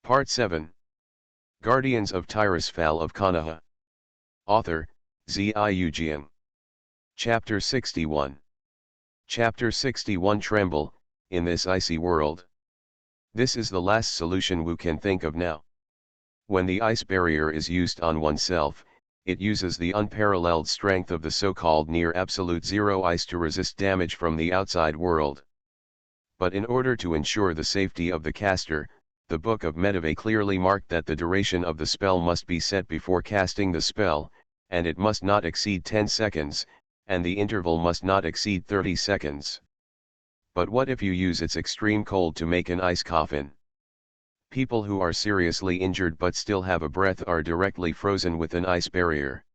Part 7. Guardians of Tirisfal of Konoha. Author, Ziujian. Chapter 61. Chapter 61 Tremble, in this icy world. This is the last solution we can think of now. When the ice barrier is used on oneself, it uses the unparalleled strength of the so-called near absolute zero ice to resist damage from the outside world. But in order to ensure the safety of the caster, the Book of Medivh clearly marked that the duration of the spell must be set before casting the spell, and it must not exceed 10 seconds, and the interval must not exceed 30 seconds. But what if you use its extreme cold to make an ice coffin? People who are seriously injured but still have a breath are directly frozen with an ice barrier.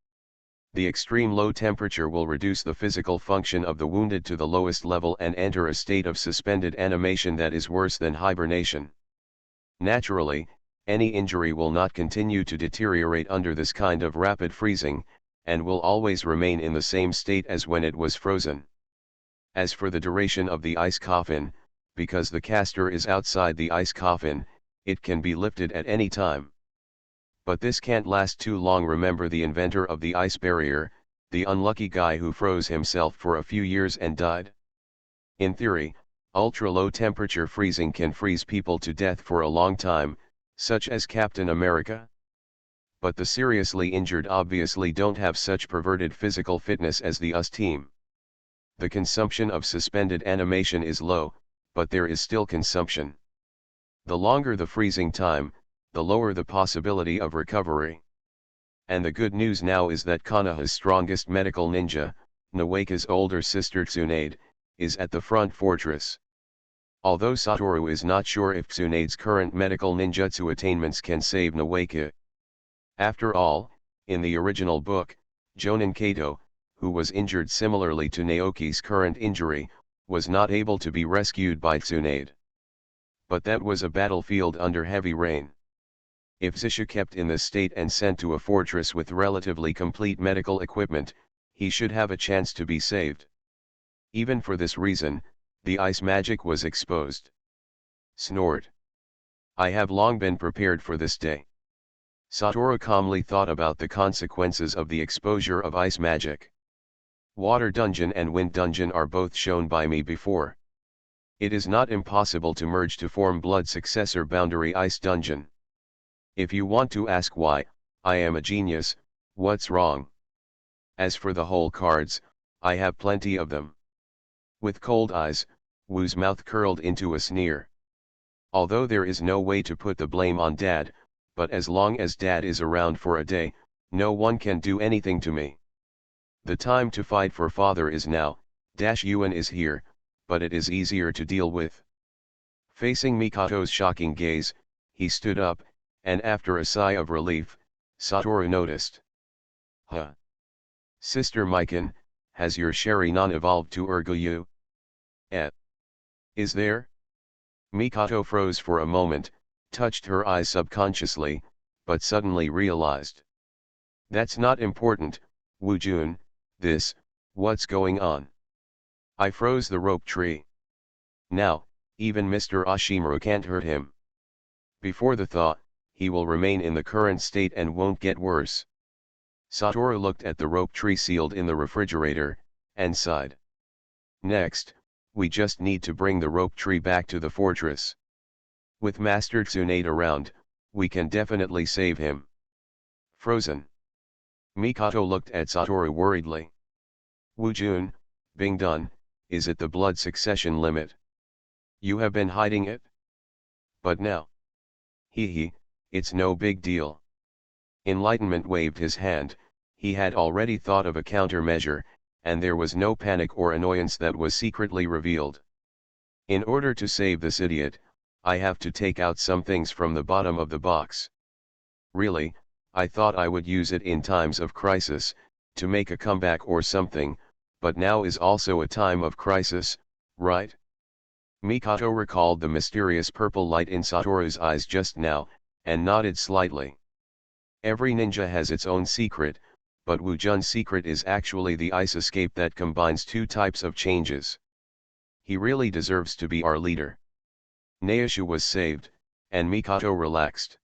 The extreme low temperature will reduce the physical function of the wounded to the lowest level and enter a state of suspended animation that is worse than hibernation. Naturally, any injury will not continue to deteriorate under this kind of rapid freezing, and will always remain in the same state as when it was frozen. As for the duration of the ice coffin, because the caster is outside the ice coffin, it can be lifted at any time. But this can't last too long. Remember the inventor of the ice barrier, the unlucky guy who froze himself for a few years and died? In theory, ultra-low temperature freezing can freeze people to death for a long time, such as Captain America. But the seriously injured obviously don't have such perverted physical fitness as the US team. The consumption of suspended animation is low, but there is still consumption. The longer the freezing time, the lower the possibility of recovery. And the good news now is that Konoha's strongest medical ninja, Nawaka's older sister Tsunade, is at the front fortress. Although Satoru is not sure if Tsunade's current medical ninjutsu attainments can save Nawaka. After all, in the original book, Jonin Kato, who was injured similarly to Naoki's current injury, was not able to be rescued by Tsunade. But that was a battlefield under heavy rain. If Zisha kept in this state and sent to a fortress with relatively complete medical equipment, he should have a chance to be saved. Even for this reason, the ice magic was exposed. Snort. I have long been prepared for this day. Satoru calmly thought about the consequences of the exposure of ice magic. Water dungeon and wind dungeon are both shown by me before. It is not impossible to merge to form blood successor boundary ice dungeon. If you want to ask why, I am a genius, what's wrong? As for the whole cards, I have plenty of them. With cold eyes, Wu's mouth curled into a sneer. Although there is no way to put the blame on Dad, but as long as Dad is around for a day, no one can do anything to me. The time to fight for Father is now. Yuan is here, but it is easier to deal with. Facing Mikato's shocking gaze, he stood up, and after a sigh of relief, Satoru noticed. Huh. Sister Mikan, has your Sharingan evolved to Urgyu? Is there? Mikato froze for a moment, touched her eyes subconsciously, but suddenly realized. That's not important, Wujun, what's going on? I froze the rope tree. Now, even Mr. Ashimaru can't hurt him. Before the thaw, he will remain in the current state and won't get worse. Satoru looked at the rope tree sealed in the refrigerator, and sighed. Next, we just need to bring the rope tree back to the fortress. With Master Tsunade around, we can definitely save him. Frozen. Mikato looked at Satoru worriedly. Wujun, Bing Dun, is it the blood succession limit? You have been hiding it? But now. Hee, it's no big deal. Enlightenment waved his hand. He had already thought of a countermeasure, and there was no panic or annoyance that was secretly revealed. In order to save this idiot, I have to take out some things from the bottom of the box. Really, I thought I would use it in times of crisis, to make a comeback or something, but now is also a time of crisis, right? Mikato recalled the mysterious purple light in Satoru's eyes just now, and nodded slightly. Every ninja has its own secret, but Wujun's secret is actually the ice escape that combines two types of changes. He really deserves to be our leader. Naoshu was saved, and Mikoto relaxed.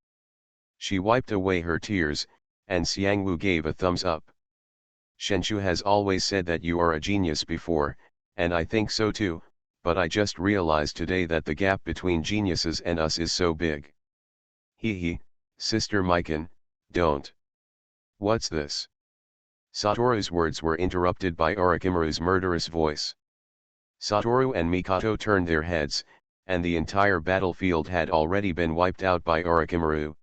She wiped away her tears, and Xiangwu gave a thumbs up. Shenshu has always said that you are a genius before, and I think so too, but I just realized today that the gap between geniuses and us is so big. Hee, Sister Mikan, don't. What's this? Satoru's words were interrupted by Orochimaru's murderous voice. Satoru and Mikoto turned their heads, and the entire battlefield had already been wiped out by Orochimaru.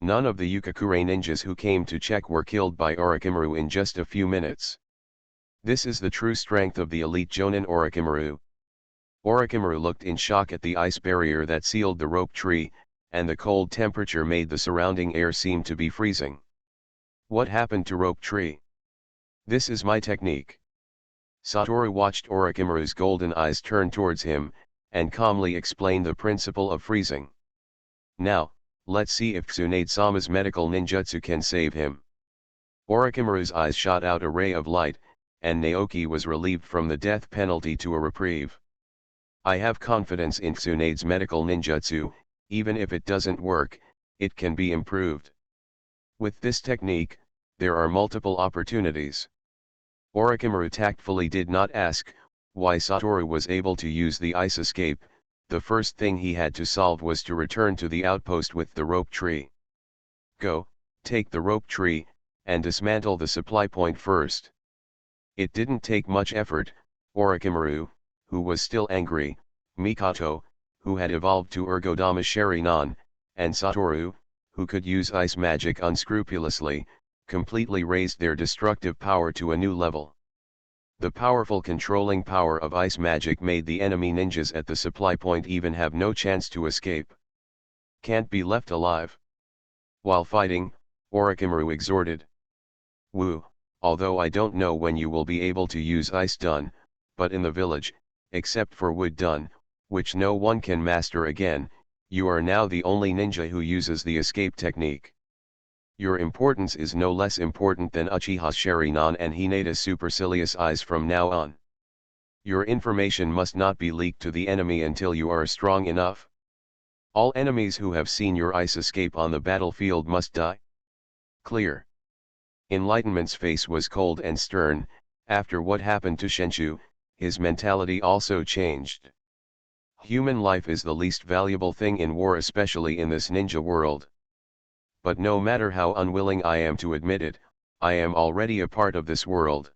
None of the Yukakure ninjas who came to check were killed by Orochimaru in just a few minutes. This is the true strength of the elite Jonin Orochimaru. Orochimaru looked in shock at the ice barrier that sealed the rope tree, and the cold temperature made the surrounding air seem to be freezing. What happened to rope tree? This is my technique. Satoru watched Orochimaru's golden eyes turn towards him, and calmly explained the principle of freezing. Now, let's see if Tsunade-sama's medical ninjutsu can save him. Orochimaru's eyes shot out a ray of light, and Naoki was relieved from the death penalty to a reprieve. I have confidence in Tsunade's medical ninjutsu, even if it doesn't work, it can be improved. With this technique, there are multiple opportunities. Orochimaru tactfully did not ask why Satoru was able to use the ice escape. The first thing he had to solve was to return to the outpost with the rope tree. Go, take the rope tree, and dismantle the supply point first. It didn't take much effort. Orochimaru, who was still angry, Mikoto, who had evolved to Ergodama Sharingan, and Satoru, who could use ice magic unscrupulously, completely raised their destructive power to a new level. The powerful controlling power of ice magic made the enemy ninjas at the supply point even have no chance to escape. Can't be left alive. While fighting, Orochimaru exhorted. Wu, although I don't know when you will be able to use ice done, but in the village, except for wood done, which no one can master again, you are now the only ninja who uses the escape technique. Your importance is no less important than Uchiha's Sharingan and Hinata's supercilious eyes from now on. Your information must not be leaked to the enemy until you are strong enough. All enemies who have seen your ice escape on the battlefield must die. Clear. Enlightenment's face was cold and stern. After what happened to Shenshu, his mentality also changed. Human life is the least valuable thing in war, especially in this ninja world. But no matter how unwilling I am to admit it, I am already a part of this world.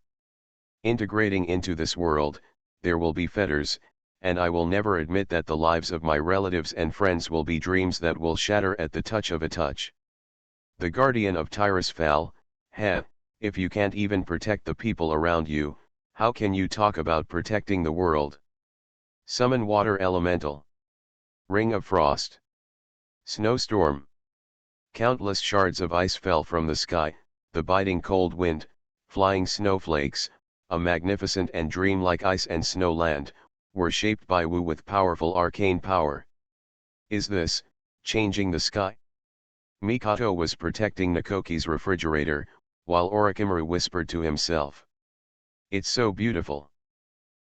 Integrating into this world, there will be fetters, and I will never admit that the lives of my relatives and friends will be dreams that will shatter at the touch of a touch. The guardian of Tirisfal, if you can't even protect the people around you, how can you talk about protecting the world? Summon water elemental. Ring of frost. Snowstorm. Countless shards of ice fell from the sky, the biting cold wind, flying snowflakes, a magnificent and dreamlike ice and snow land, were shaped by Wu with powerful arcane power. Is this, changing the sky? Mikoto was protecting Nakoki's refrigerator, while Orochimaru whispered to himself. It's so beautiful.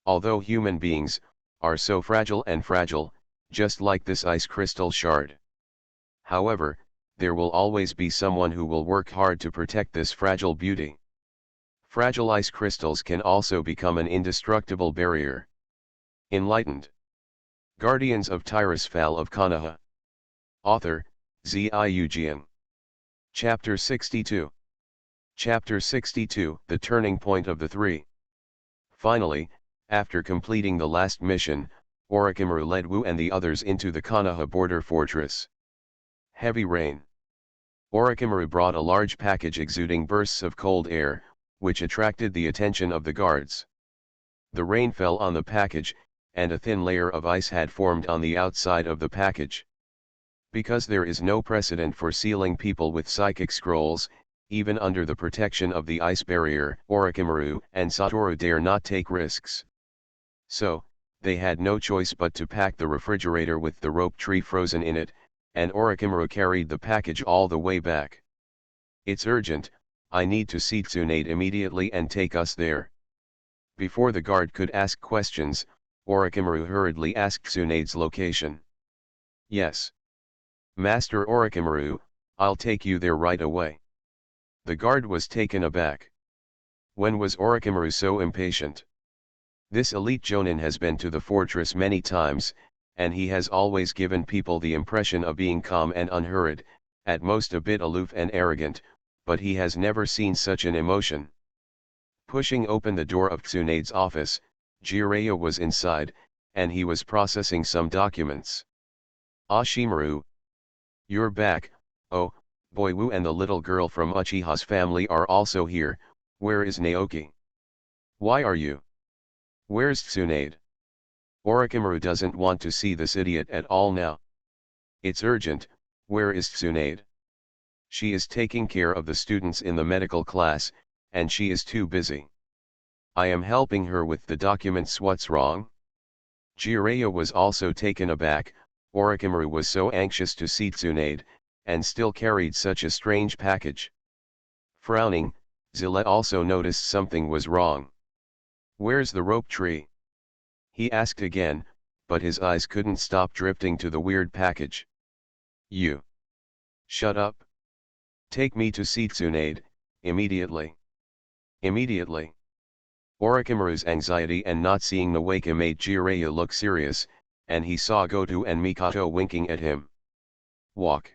Although human beings are so fragile, just like this ice crystal shard. However, there will always be someone who will work hard to protect this fragile beauty. Fragile ice crystals can also become an indestructible barrier. Enlightened. Guardians of Tirisfal of Konoha. Author, Ziujian. Chapter 62. Chapter 62, The Turning Point of the Three. Finally, after completing the last mission, Orochimaru led Wu and the others into the Konoha border fortress. Heavy rain. Orochimaru brought a large package exuding bursts of cold air, which attracted the attention of the guards. The rain fell on the package, and a thin layer of ice had formed on the outside of the package. Because there is no precedent for sealing people with psychic scrolls, even under the protection of the ice barrier, Orochimaru and Satoru dare not take risks. So, they had no choice but to pack the refrigerator with the rope tree frozen in it, and Orochimaru carried the package all the way back. It's urgent, I need to see Tsunade immediately and take us there. Before the guard could ask questions, Orochimaru hurriedly asked Tsunade's location. Yes. Master Orochimaru, I'll take you there right away. The guard was taken aback. When was Orochimaru so impatient? This elite jonin has been to the fortress many times, and he has always given people the impression of being calm and unhurried, at most a bit aloof and arrogant, but he has never seen such an emotion. Pushing open the door of Tsunade's office, Jiraiya was inside, and he was processing some documents. Ashimaru. You're back. Oh, boy, Wu and the little girl from Uchiha's family are also here. Where is Naoki? Why are you? Where's Tsunade? Orochimaru doesn't want to see this idiot at all now. It's urgent. Where is Tsunade? She is taking care of the students in the medical class, and she is too busy. I am helping her with the documents. What's wrong? Jiraiya was also taken aback. Orochimaru was so anxious to see Tsunade, and still carried such a strange package. Frowning, Zilla also noticed something was wrong. Where's the rope tree? He asked again, but his eyes couldn't stop drifting to the weird package. You. Shut up. Take me to see Tsunade, immediately. Immediately. Orochimaru's anxiety and not seeing Naoki made Jiraiya look serious, and he saw Goto and Mikoto winking at him. Walk.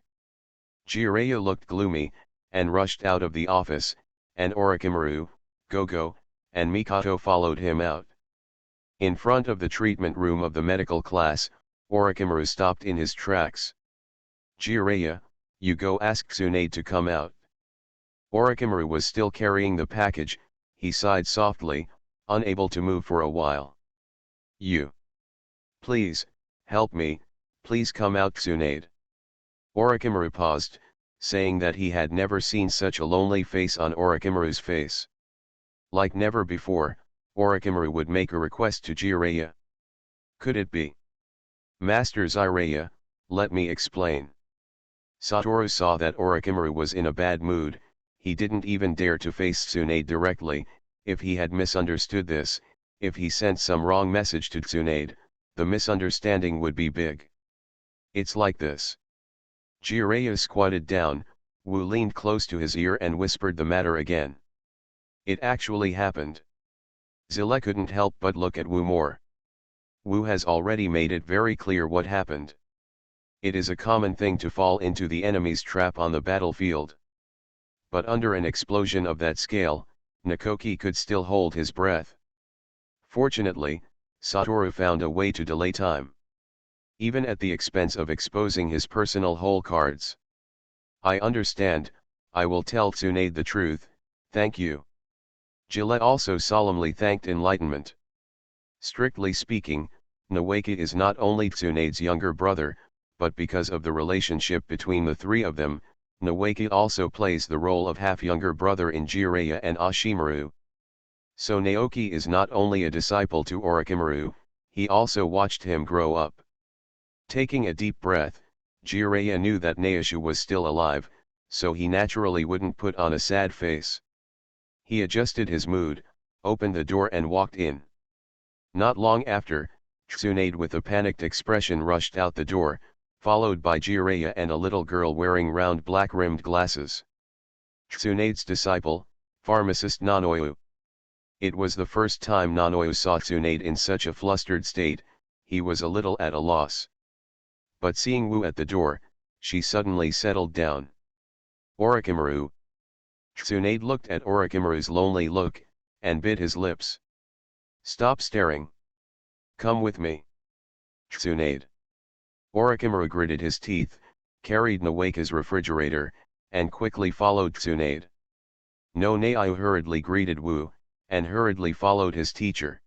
Jiraiya looked gloomy, and rushed out of the office, and Orochimaru, Gogo, and Mikoto followed him out. In front of the treatment room of the medical class, Orochimaru stopped in his tracks. Jiraiya, you go ask Tsunade to come out. Orochimaru was still carrying the package. He sighed softly, unable to move for a while. You. Please, help me, please come out Tsunade. Orochimaru paused, saying that he had never seen such a lonely face on Orochimaru's face. Like never before, Orochimaru would make a request to Jiraiya. Could it be? Master Jiraiya, let me explain. Satoru saw that Orochimaru was in a bad mood. He didn't even dare to face Tsunade directly. If he had misunderstood this, if he sent some wrong message to Tsunade, the misunderstanding would be big. It's like this. Jiraiya squatted down. Wu leaned close to his ear and whispered the matter again. It actually happened. Zilla couldn't help but look at Wu more. Wu has already made it very clear what happened. It is a common thing to fall into the enemy's trap on the battlefield. But under an explosion of that scale, Nakoki could still hold his breath. Fortunately, Satoru found a way to delay time. Even at the expense of exposing his personal hole cards. I understand, I will tell Tsunade the truth, thank you. Gillette also solemnly thanked Enlightenment. Strictly speaking, Naoki is not only Tsunade's younger brother, but because of the relationship between the three of them, Naoki also plays the role of half-younger brother in Jiraiya and Ashimaru. So Naoki is not only a disciple to Orochimaru, he also watched him grow up. Taking a deep breath, Jiraiya knew that Naoshu was still alive, so he naturally wouldn't put on a sad face. He adjusted his mood, opened the door and walked in. Not long after, Tsunade with a panicked expression rushed out the door, followed by Jiraiya and a little girl wearing round black-rimmed glasses. Tsunade's disciple, pharmacist Nanoyu. It was the first time Nanoyu saw Tsunade in such a flustered state. He was a little at a loss. But seeing Wu at the door, she suddenly settled down. Orochimaru. Tsunade looked at Orochimaru's lonely look, and bit his lips. Stop staring. Come with me. Tsunade. Orochimaru gritted his teeth, carried Naoki's refrigerator, and quickly followed Tsunade. No Naiu hurriedly greeted Wu, and hurriedly followed his teacher.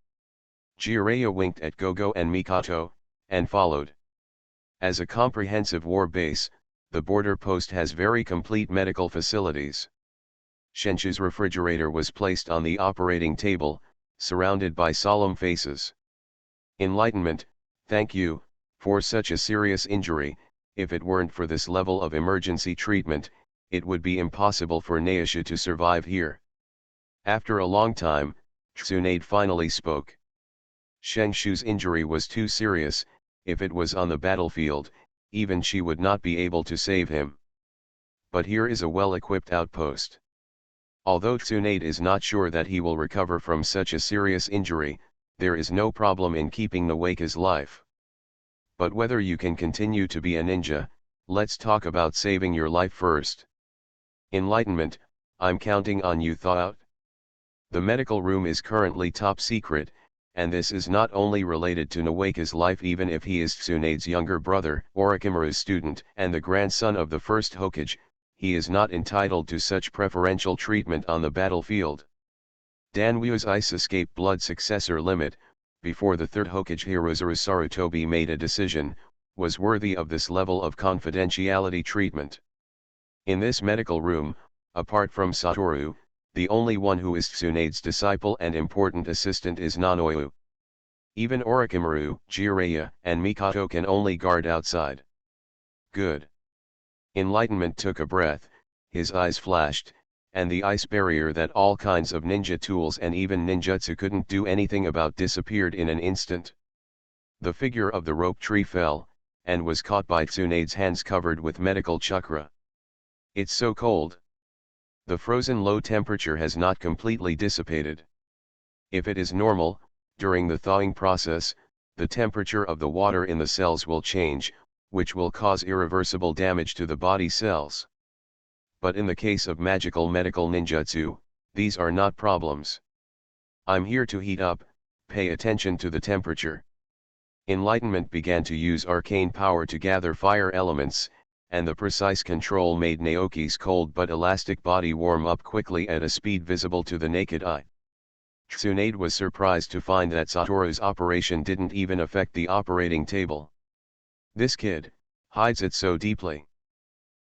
Jiraiya winked at Gogo and Mikoto, and followed. As a comprehensive war base, the border post has very complete medical facilities. Shenshu's refrigerator was placed on the operating table, surrounded by solemn faces. Enlightenment, thank you, for such a serious injury. If it weren't for this level of emergency treatment, it would be impossible for Naoshu to survive here. After a long time, Tsunade finally spoke. Shenshu's injury was too serious. If it was on the battlefield, even she would not be able to save him. But here is a well-equipped outpost. Although Tsunade is not sure that he will recover from such a serious injury, there is no problem in keeping Nawaka's life. But whether you can continue to be a ninja, let's talk about saving your life first. Enlightenment, I'm counting on you, Thought. The medical room is currently top secret, and this is not only related to Nawaka's life even if he is Tsunade's younger brother, Orochimaru's student, and the grandson of the first Hokage, he is not entitled to such preferential treatment on the battlefield. Danwu's ice escape blood successor limit, before the third Hokage Hirozaru Sarutobi made a decision, was worthy of this level of confidentiality treatment. In this medical room, apart from Satoru, the only one who is Tsunade's disciple and important assistant is Nanoyu. Even Orochimaru, Jiraiya, and Mikoto can only guard outside. Good. Enlightenment took a breath, his eyes flashed, and the ice barrier that all kinds of ninja tools and even ninjutsu couldn't do anything about disappeared in an instant. The figure of the rope tree fell, and was caught by Tsunade's hands covered with medical chakra. It's so cold. The frozen low temperature has not completely dissipated. If it is normal, during the thawing process, the temperature of the water in the cells will change, which will cause irreversible damage to the body cells. But in the case of magical medical ninjutsu, these are not problems. I'm here to heat up, pay attention to the temperature. Enlightenment began to use arcane power to gather fire elements, and the precise control made Naoki's cold but elastic body warm up quickly at a speed visible to the naked eye. Tsunade was surprised to find that Satoru's operation didn't even affect the operating table. This kid hides it so deeply.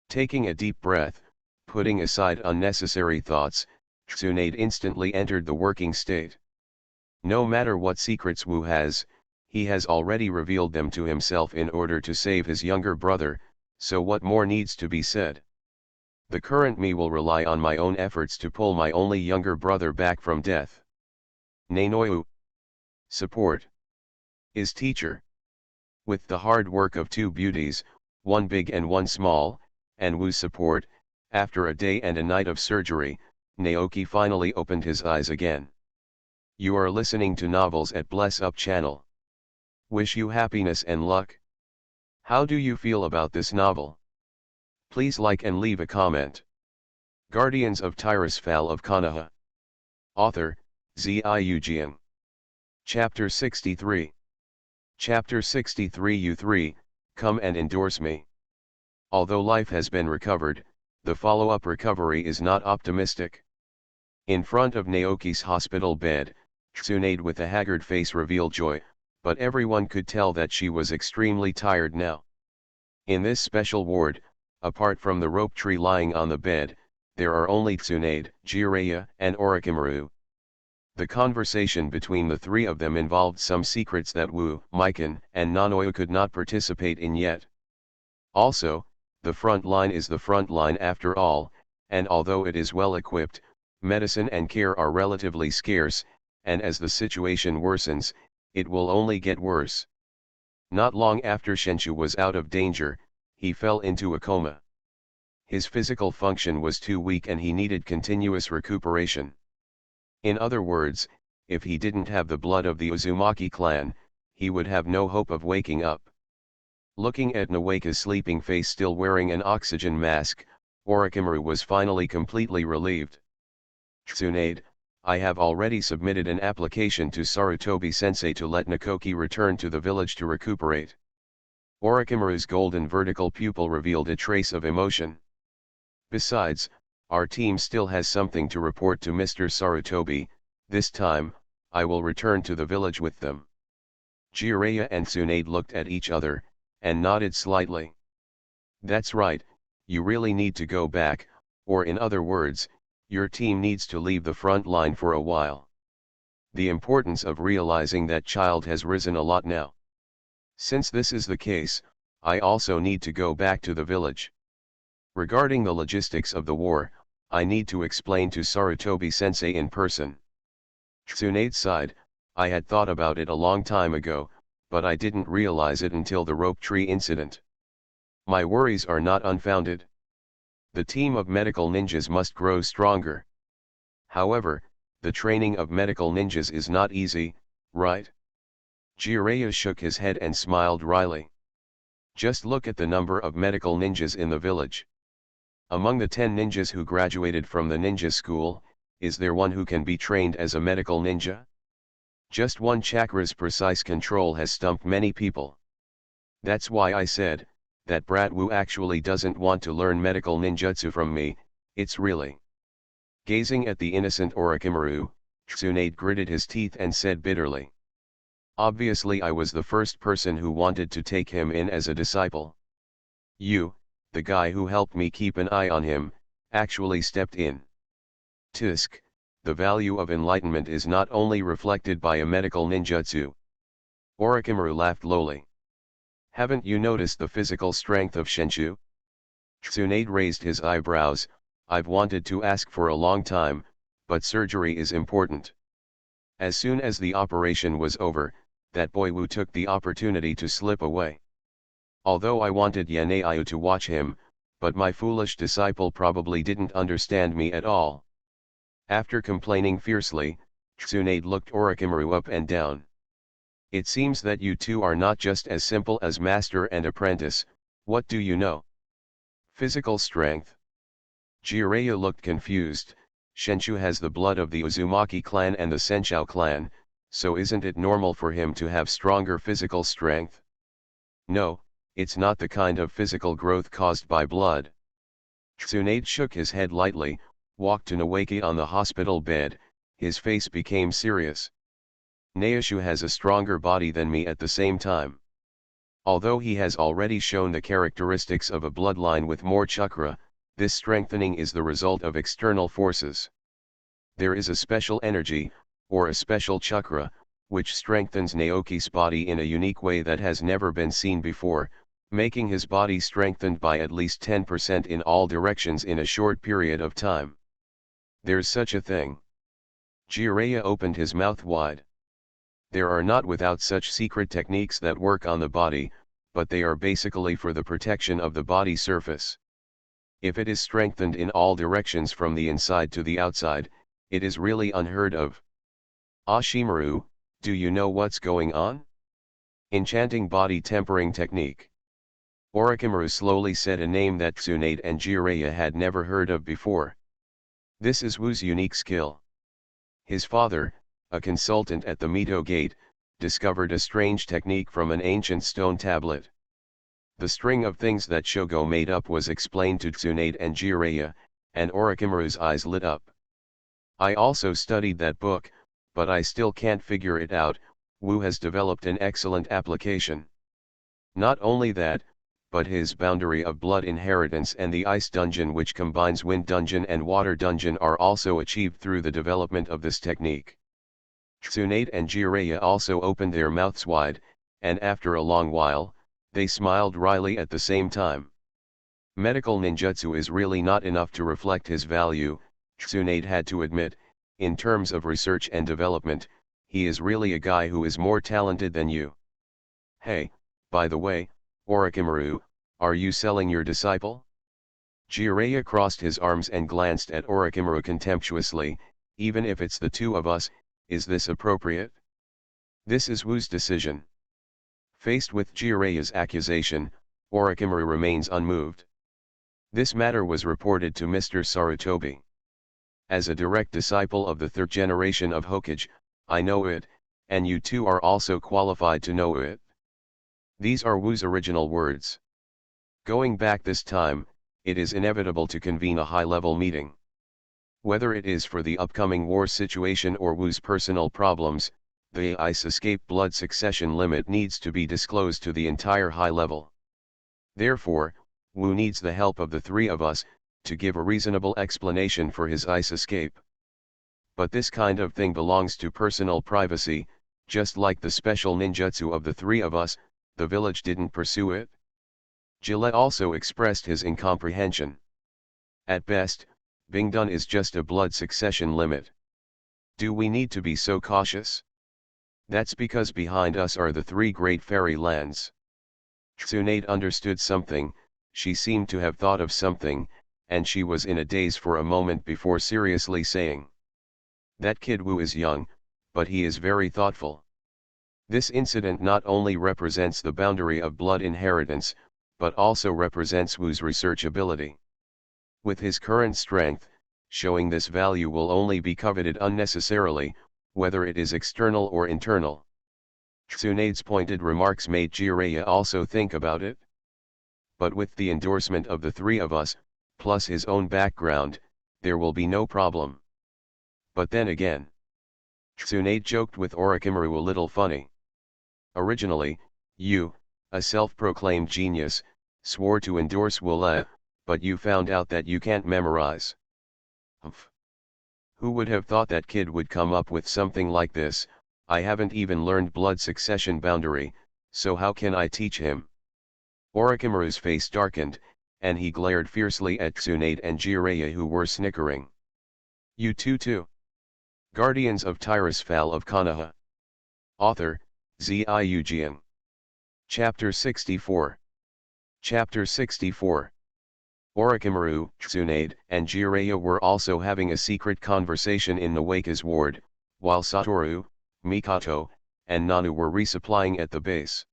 Taking a deep breath, putting aside unnecessary thoughts, Tsunade instantly entered the working state. No matter what secrets Wu has, he has already revealed them to himself in order to save his younger brother, so what more needs to be said? The current me will rely on my own efforts to pull my only younger brother back from death. Nanoyu. Support. Is teacher. With the hard work of two beauties, one big and one small, and Wu's support, after a day and a night of surgery, Naoki finally opened his eyes again. You are listening to Novels at Bless Up channel. Wish you happiness and luck. How do you feel about this novel? Please like and leave a comment. Guardians of Tirisfal of Konoha. Author, Ziujian. Chapter 63. Chapter 63 U3, come and endorse me. Although life has been recovered, the follow-up recovery is not optimistic. In front of Naoki's hospital bed, Tsunade with a haggard face revealed joy, but everyone could tell that she was extremely tired now. In this special ward, apart from the rope tree lying on the bed, there are only Tsunade, Jiraiya, and Orochimaru. The conversation between the three of them involved some secrets that Wu, Mikan, and Nanoyu could not participate in yet. Also, the front line is the front line after all, and although it is well equipped, medicine and care are relatively scarce, and as the situation worsens, it will only get worse. Not long after Shenshu was out of danger, he fell into a coma. His physical function was too weak and he needed continuous recuperation. In other words, if he didn't have the blood of the Uzumaki clan, he would have no hope of waking up. Looking at Nawaka's sleeping face still wearing an oxygen mask, Orochimaru was finally completely relieved. Tsunade, I have already submitted an application to Sarutobi-sensei to let Nakoki return to the village to recuperate. Orochimaru's golden vertical pupil revealed a trace of emotion. Besides, our team still has something to report to Mr. Sarutobi. This time, I will return to the village with them. Jiraiya and Tsunade looked at each other, and nodded slightly. That's right, you really need to go back, or in other words, your team needs to leave the front line for a while. The importance of realizing that child has risen a lot now. Since this is the case, I also need to go back to the village. Regarding the logistics of the war, I need to explain to Sarutobi-sensei in person. Tsunade sighed, I had thought about it a long time ago, but I didn't realize it until the rope tree incident. My worries are not unfounded. The team of medical ninjas must grow stronger. However, the training of medical ninjas is not easy, right? Jiraiya shook his head and smiled wryly. Just look at the number of medical ninjas in the village. Among the 10 ninjas who graduated from the ninja school, is there one who can be trained as a medical ninja? Just one chakra's precise control has stumped many people. That's why I said, that brat Wu actually doesn't want to learn medical ninjutsu from me, it's really. Gazing at the innocent Orochimaru, Tsunade gritted his teeth and said bitterly. Obviously I was the first person who wanted to take him in as a disciple. You, the guy who helped me keep an eye on him, actually stepped in. Tisk, the value of enlightenment is not only reflected by a medical ninjutsu. Orochimaru laughed lowly. Haven't you noticed the physical strength of Shenchu? Tsunade raised his eyebrows. I've wanted to ask for a long time, but surgery is important. As soon as the operation was over, that boy Wu took the opportunity to slip away. Although I wanted Yaneiyu to watch him, but my foolish disciple probably didn't understand me at all. After complaining fiercely, Tsunade looked Orochimaru up and down. It seems that you two are not just as simple as master and apprentice. What do you know? Physical strength. Jiraiya looked confused. Shenchu has the blood of the Uzumaki clan and the Senshou clan, so isn't it normal for him to have stronger physical strength? No, it's not the kind of physical growth caused by blood. Tsunade shook his head lightly, walked to Nawaki on the hospital bed, his face became serious. Naishu has a stronger body than me at the same time. Although he has already shown the characteristics of a bloodline with more chakra, this strengthening is the result of external forces. There is a special energy, or a special chakra, which strengthens Naoki's body in a unique way that has never been seen before, making his body strengthened by at least 10% in all directions in a short period of time. There's such a thing. Jiraiya opened his mouth wide. There are not without such secret techniques that work on the body, but they are basically for the protection of the body surface. If it is strengthened in all directions from the inside to the outside, it is really unheard of. Ashimaru, do you know what's going on? Enchanting body tempering technique. Orochimaru slowly said a name that Tsunade and Jiraiya had never heard of before. This is Wu's unique skill. His father, a consultant at the Mito Gate, discovered a strange technique from an ancient stone tablet. The string of things that Shogo made up was explained to Tsunade and Jiraiya, and Orochimaru's eyes lit up. I also studied that book, but I still can't figure it out. Wu has developed an excellent application. Not only that, but his boundary of blood inheritance and the ice dungeon which combines wind dungeon and water dungeon are also achieved through the development of this technique. Tsunade and Jiraiya also opened their mouths wide, and after a long while, they smiled wryly at the same time. Medical ninjutsu is really not enough to reflect his value, Tsunade had to admit. In terms of research and development, he is really a guy who is more talented than you. Hey, by the way, Orochimaru, are you selling your disciple? Jiraiya crossed his arms and glanced at Orochimaru contemptuously. Even if it's the two of us, is this appropriate? This is Wu's decision. Faced with Jiraiya's accusation, Orochimaru remains unmoved. This matter was reported to Mr. Sarutobi. As a direct disciple of the third generation of Hokage, I know it, and you two are also qualified to know it. These are Wu's original words. Going back this time, it is inevitable to convene a high-level meeting. Whether it is for the upcoming war situation or Wu's personal problems, the ice escape blood succession limit needs to be disclosed to the entire high level. Therefore, Wu needs the help of the three of us, to give a reasonable explanation for his ice escape. But this kind of thing belongs to personal privacy, just like the special ninjutsu of the three of us, the village didn't pursue it. Gillette also expressed his incomprehension. At best, Bingdun is just a blood succession limit. Do we need to be so cautious? That's because behind us are the three great fairy lands. Tsunade understood something. she seemed to have thought of something, and she was in a daze for a moment before seriously saying, "That kid Wu is young, but he is very thoughtful." This incident not only represents the boundary of blood inheritance, but also represents Wu's research ability. With his current strength, showing this value will only be coveted unnecessarily, whether it is external or internal. Tsunade's pointed remarks made Jiraiya also think about it. But with the endorsement of the three of us, plus his own background, there will be no problem. But then again, Tsunade joked with Orochimaru a little funny. Originally, you, a self-proclaimed genius, swore to endorse Wule, but you found out that you can't memorize. Humph. Who would have thought that kid would come up with something like this? I haven't even learned blood succession boundary, so how can I teach him? Orochimaru's face darkened, and he glared fiercely at Tsunade and Jiraiya, who were snickering. You too. Guardians of Tirisfal of Konoha. Author, Ziujian. Chapter 64. Chapter 64. Orochimaru, Tsunade, and Jiraiya were also having a secret conversation in Nawaka's ward, while Satoru, Mikoto, and Nanu were resupplying at the base.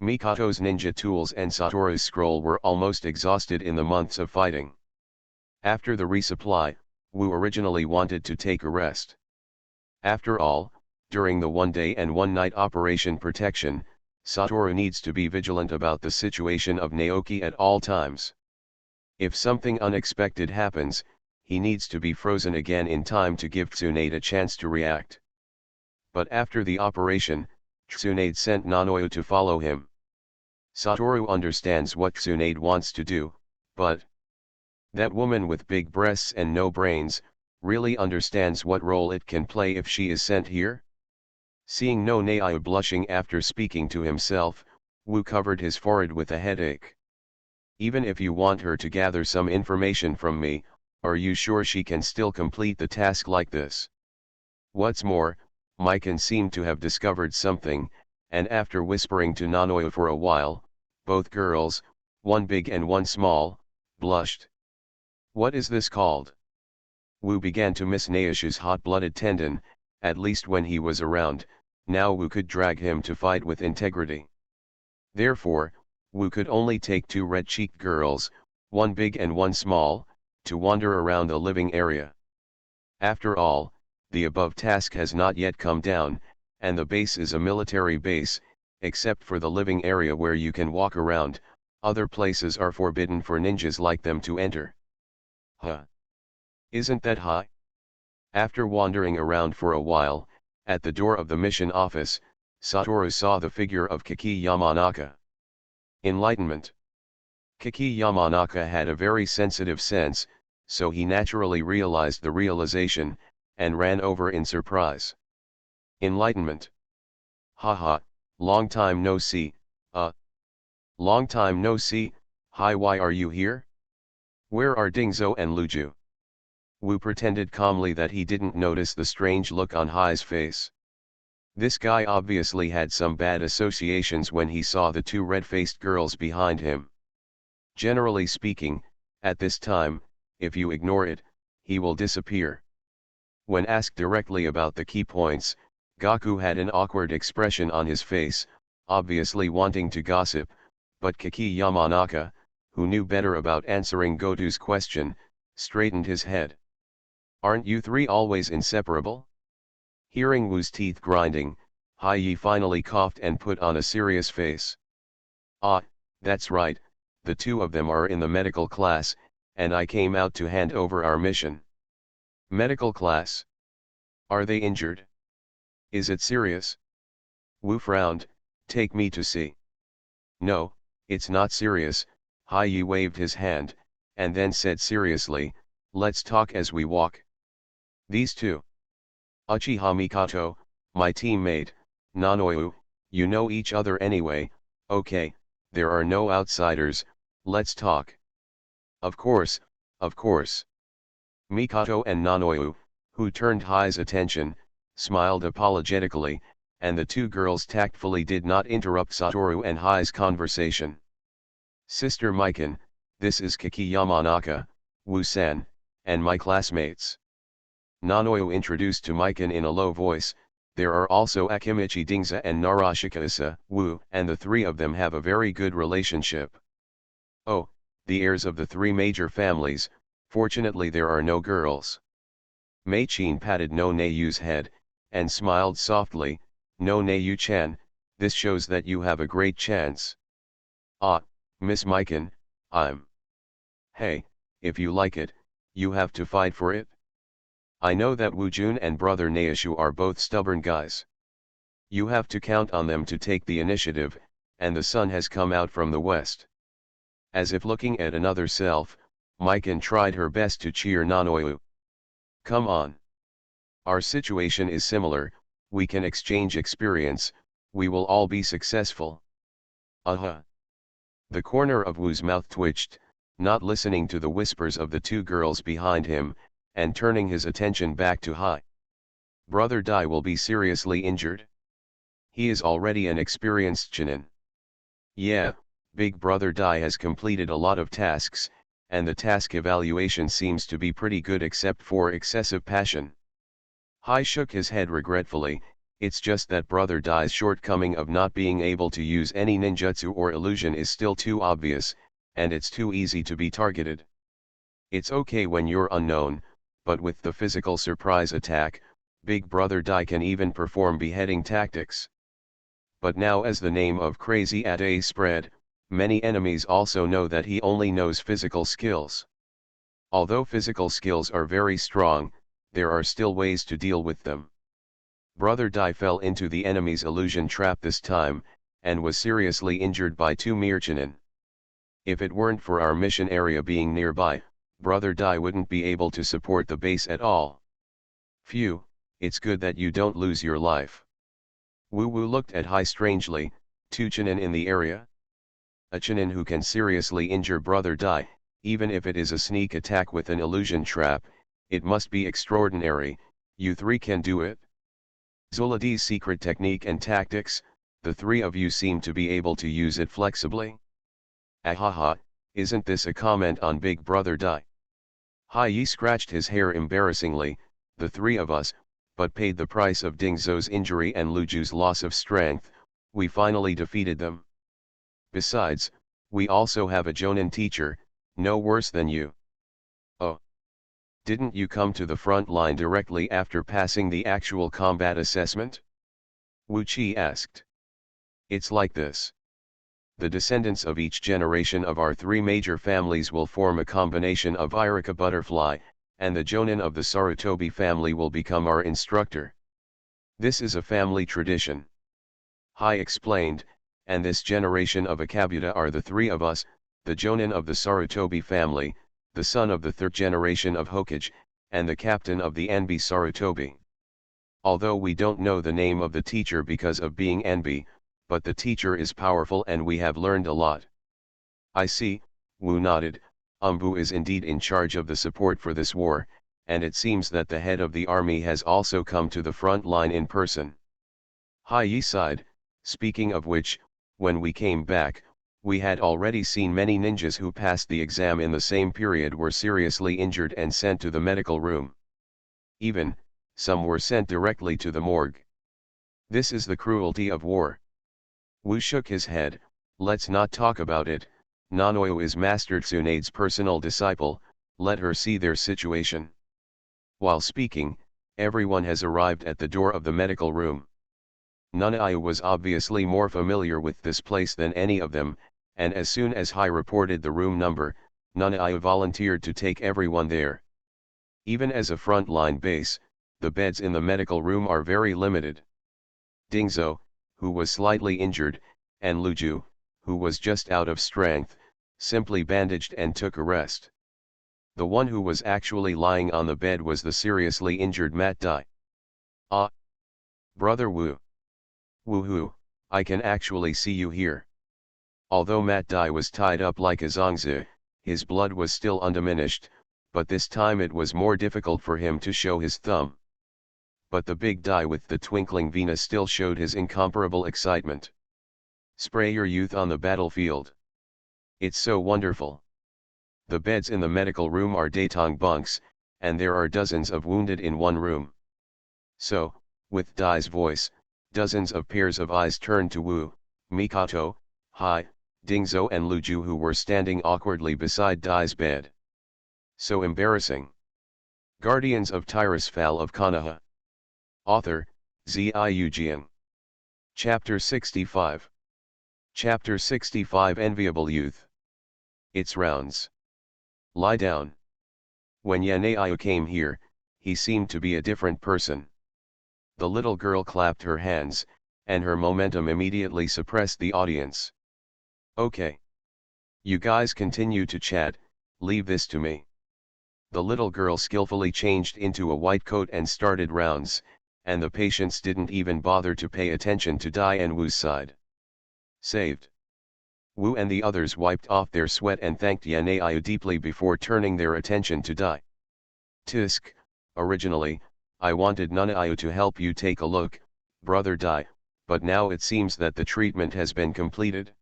Mikoto's ninja tools and Satoru's scroll were almost exhausted in the months of fighting. After the resupply, Wu originally wanted to take a rest. After all, during the one-day and one-night Operation Protection, Satoru needs to be vigilant about the situation of Naoki at all times. If something unexpected happens, he needs to be frozen again in time to give Tsunade a chance to react. But after the operation, Tsunade sent Nanoyu to follow him. Satoru understands what Tsunade wants to do, but that woman with big breasts and no brains, really understands what role it can play if she is sent here? Seeing no Nanayu blushing after speaking to himself, Wu covered his forehead with a headache. Even if you want her to gather some information from me, are you sure she can still complete the task like this? What's more, Mikan seemed to have discovered something, and after whispering to Nanoyu for a while, both girls, one big and one small, blushed. What is this called? Wu began to miss Naoshi's hot-blooded tendon, at least when he was around. Now Wu could drag him to fight with integrity. Therefore, Wu could only take two red-cheeked girls, one big and one small, to wander around the living area. After all, the above task has not yet come down, and the base is a military base, except for the living area where you can walk around. Other places are forbidden for ninjas like them to enter. Huh? Isn't that high? After wandering around for a while, at the door of the mission office, Satoru saw the figure of Kiki Yamanaka. Enlightenment. Kiki Yamanaka had a very sensitive sense, so he naturally realized the realization, and ran over in surprise. Enlightenment. Haha, long time no see, long time no see. Hi, why are you here? Where are Dingzhou and Luju? Wu pretended calmly that he didn't notice the strange look on Hai's face. This guy obviously had some bad associations when he saw the two red-faced girls behind him. Generally speaking, at this time, if you ignore it, he will disappear. When asked directly about the key points, Gaku had an awkward expression on his face, obviously wanting to gossip, but Kiki Yamanaka, who knew better about answering Goto's question, straightened his head. Aren't you three always inseparable? Hearing Wu's teeth grinding, Hai finally coughed and put on a serious face. Ah, that's right, the two of them are in the medical class, and I came out to hand over our mission. Medical class? Are they injured? Is it serious? Wu frowned. Take me to see. No, it's not serious. Hai waved his hand, and then said seriously, let's talk as we walk. These two. Uchiha Mikoto, my teammate, Nanoyu, you know each other anyway. Okay, there are no outsiders, let's talk. Of course, of course. Mikoto and Nanoyu, who turned Hai's attention, smiled apologetically, and the two girls tactfully did not interrupt Satoru and Hai's conversation. Sister Mikan, this is Kiki Yamanaka, Wu-san, and my classmates. Nanoyo introduced to Mikan in a low voice. There are also Akimichi Dingza and Narashika Wu, and the three of them have a very good relationship. Oh, the heirs of the three major families, fortunately there are no girls. Mei-chin patted No Neyu's head, and smiled softly. No Neyu-chan, this shows that you have a great chance. Ah, Miss Mikan, I'm. Hey, if you like it, you have to fight for it. I know that Wu Jun and brother Neishu are both stubborn guys. You have to count on them to take the initiative, and the sun has come out from the west. As if looking at another self, Mikan tried her best to cheer Nanoyu. Come on. Our situation is similar, we can exchange experience, we will all be successful. The corner of Wu's mouth twitched, not listening to the whispers of the two girls behind him, and turning his attention back to Hai. Brother Dai will be seriously injured. He is already an experienced Chunin. Yeah, Big Brother Dai has completed a lot of tasks, and the task evaluation seems to be pretty good except for excessive passion. Hai shook his head regretfully. It's just that Brother Dai's shortcoming of not being able to use any ninjutsu or illusion is still too obvious, and it's too easy to be targeted. It's okay when you're unknown, but with the physical surprise attack, Big Brother Dai can even perform beheading tactics. But now as the name of Crazy Ade spread, many enemies also know that he only knows physical skills. Although physical skills are very strong, there are still ways to deal with them. Brother Dai fell into the enemy's illusion trap this time, and was seriously injured by two mere Chunin. If it weren't for our mission area being nearby, Brother Dai wouldn't be able to support the base at all. Phew, it's good that you don't lose your life. Wu Wu looked at Hai strangely. Two Chunin in the area? A Chunin who can seriously injure Brother Dai, even if it is a sneak attack with an illusion trap, it must be extraordinary. You three can do it? Zuladi's secret technique and tactics, the three of you seem to be able to use it flexibly. Ahaha, isn't this a comment on Big Brother Dai? Hai Yi scratched his hair embarrassingly. The three of us, but paid the price of Dingzhou's injury and Luju's loss of strength, we finally defeated them. Besides, we also have a Jonin teacher, no worse than you. Oh. Didn't you come to the front line directly after passing the actual combat assessment? Wu Qi asked. It's like this. The descendants of each generation of our three major families will form a combination of Irika Butterfly, and the Jonin of the Sarutobi family will become our instructor. This is a family tradition. Hai explained, and this generation of Akabuta are the three of us, the Jonin of the Sarutobi family, the son of the third generation of Hokage, and the captain of the Anbi Sarutobi. Although we don't know the name of the teacher because of being Anbi, but the teacher is powerful and we have learned a lot. I see, Wu nodded. Umbu is indeed in charge of the support for this war, and it seems that the head of the army has also come to the front line in person. Hai Yi sighed. Speaking of which, when we came back, we had already seen many ninjas who passed the exam in the same period were seriously injured and sent to the medical room. Even, some were sent directly to the morgue. This is the cruelty of war. Wu shook his head. Let's not talk about it. Nanoyo is Master Tsunade's personal disciple, let her see their situation. While speaking, everyone has arrived at the door of the medical room. Nanayu was obviously more familiar with this place than any of them, and as soon as Hai reported the room number, Nanayu volunteered to take everyone there. Even as a front-line base, the beds in the medical room are very limited. Dingzhou, who was slightly injured, and Luju, who was just out of strength, simply bandaged and took a rest. The one who was actually lying on the bed was the seriously injured Mat Dai. Ah! Brother Wu. Woohoo, I can actually see you here. Although Mat Dai was tied up like a zongzi, his blood was still undiminished, but this time it was more difficult for him to show his thumb. But the big Dai with the twinkling Venus still showed his incomparable excitement. Spray your youth on the battlefield. It's so wonderful. The beds in the medical room are Datong bunks, and there are dozens of wounded in one room. So, with Dai's voice, dozens of pairs of eyes turned to Wu, Mikoto, Hai, Dingzhou and Luju who were standing awkwardly beside Dai's bed. So embarrassing. Guardians of Tirisfal of Konoha. Author, Ziyu. Chapter 65. Chapter 65 Enviable Youth. It's rounds. Lie down. When Yaneiyu came here, he seemed to be a different person. The little girl clapped her hands, and her momentum immediately suppressed the audience. Okay. You guys continue to chat, leave this to me. The little girl skillfully changed into a white coat and started rounds, and the patients didn't even bother to pay attention to Dai and Wu's side. Saved. Wu and the others wiped off their sweat and thanked Yaneiyu deeply before turning their attention to Dai. Tisk, originally, I wanted Nanaiyu to help you take a look, brother Dai, but now it seems that the treatment has been completed.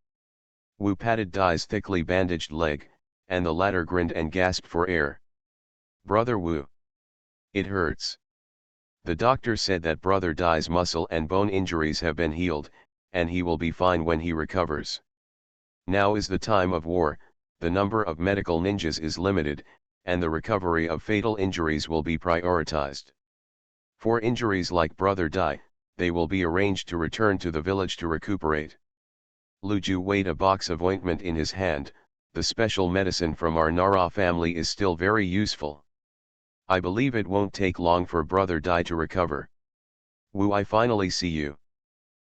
Wu patted Dai's thickly bandaged leg, and the latter grinned and gasped for air. Brother Wu. It hurts. The doctor said that brother Dai's muscle and bone injuries have been healed, and he will be fine when he recovers. Now is the time of war, the number of medical ninjas is limited, and the recovery of fatal injuries will be prioritized. For injuries like brother Dai, they will be arranged to return to the village to recuperate. Luju weighed a box of ointment in his hand. The special medicine from our Nara family is still very useful. I believe it won't take long for brother Dai to recover. Wu, I finally see you.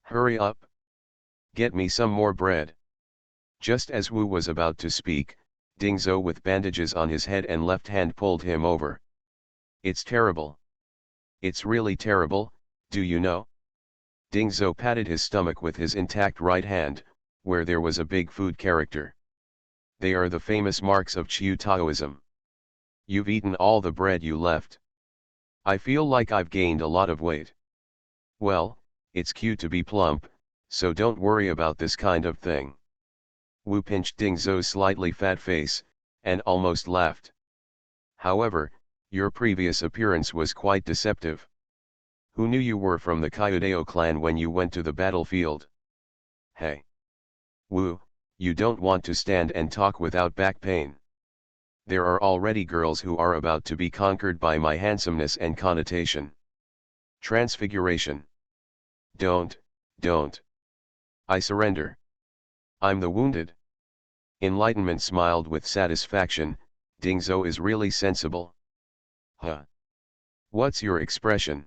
Hurry up. Get me some more bread. Just as Wu was about to speak, Dingzhou with bandages on his head and left hand pulled him over. It's terrible. It's really terrible, do you know? Dingzhou patted his stomach with his intact right hand, where there was a big food character. They are the famous marks of Chiu Taoism. You've eaten all the bread you left. I feel like I've gained a lot of weight. Well, it's cute to be plump, so don't worry about this kind of thing. Wu pinched Dingzhou's slightly fat face, and almost laughed. However, your previous appearance was quite deceptive. Who knew you were from the Kyudeo clan when you went to the battlefield? Hey. Wu, you don't want to stand and talk without back pain. There are already girls who are about to be conquered by my handsomeness and connotation. Transfiguration. Don't. I surrender. I'm the wounded. Enlightenment smiled with satisfaction. Dingzhou is really sensible. Huh. What's your expression?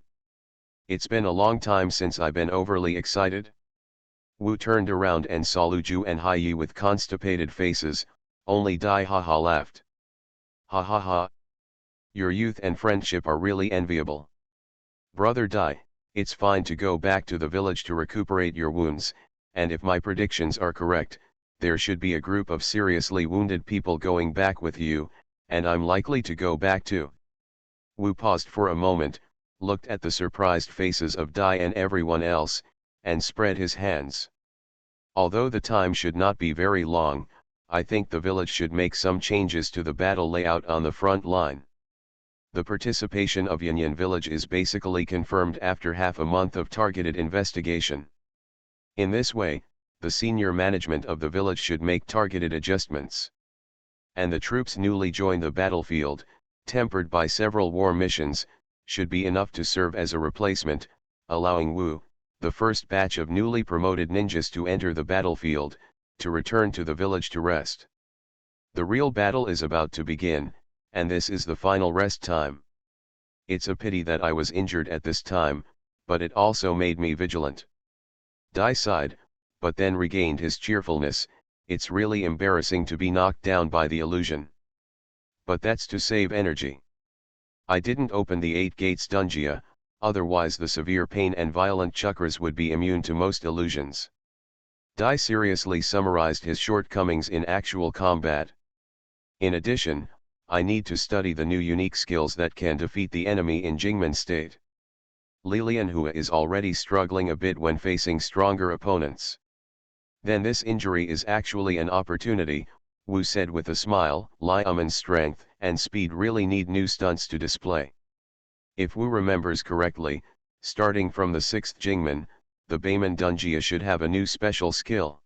It's been a long time since I've been overly excited. Wu turned around and saw Luju and Haiyi with constipated faces. Only Dai haha laughed. Ha ha ha. Your youth and friendship are really enviable. Brother Dai, it's fine to go back to the village to recuperate your wounds, and if my predictions are correct, there should be a group of seriously wounded people going back with you, and I'm likely to go back too. Wu paused for a moment, looked at the surprised faces of Dai and everyone else, and spread his hands. Although the time should not be very long, I think the village should make some changes to the battle layout on the front line. The participation of Yanyan village is basically confirmed after half a month of targeted investigation. In this way, the senior management of the village should make targeted adjustments. And the troops newly joined the battlefield, tempered by several war missions, should be enough to serve as a replacement, allowing Wu, the first batch of newly promoted ninjas to enter the battlefield, to return to the village to rest. The real battle is about to begin, and this is the final rest time. It's a pity that I was injured at this time, but it also made me vigilant. Dai sighed, but then regained his cheerfulness. It's really embarrassing to be knocked down by the illusion. But that's to save energy. I didn't open the 8 gates dungia, otherwise the severe pain and violent chakras would be immune to most illusions. Dai seriously summarized his shortcomings in actual combat. In addition, I need to study the new unique skills that can defeat the enemy in Jingmen state. Lilian Hua is already struggling a bit when facing stronger opponents. Then this injury is actually an opportunity. Wu said with a smile. Liamon's strength and speed really need new stunts to display. If Wu remembers correctly, starting from the 6th Jingmen, the Beiman Dunjia should have a new special skill.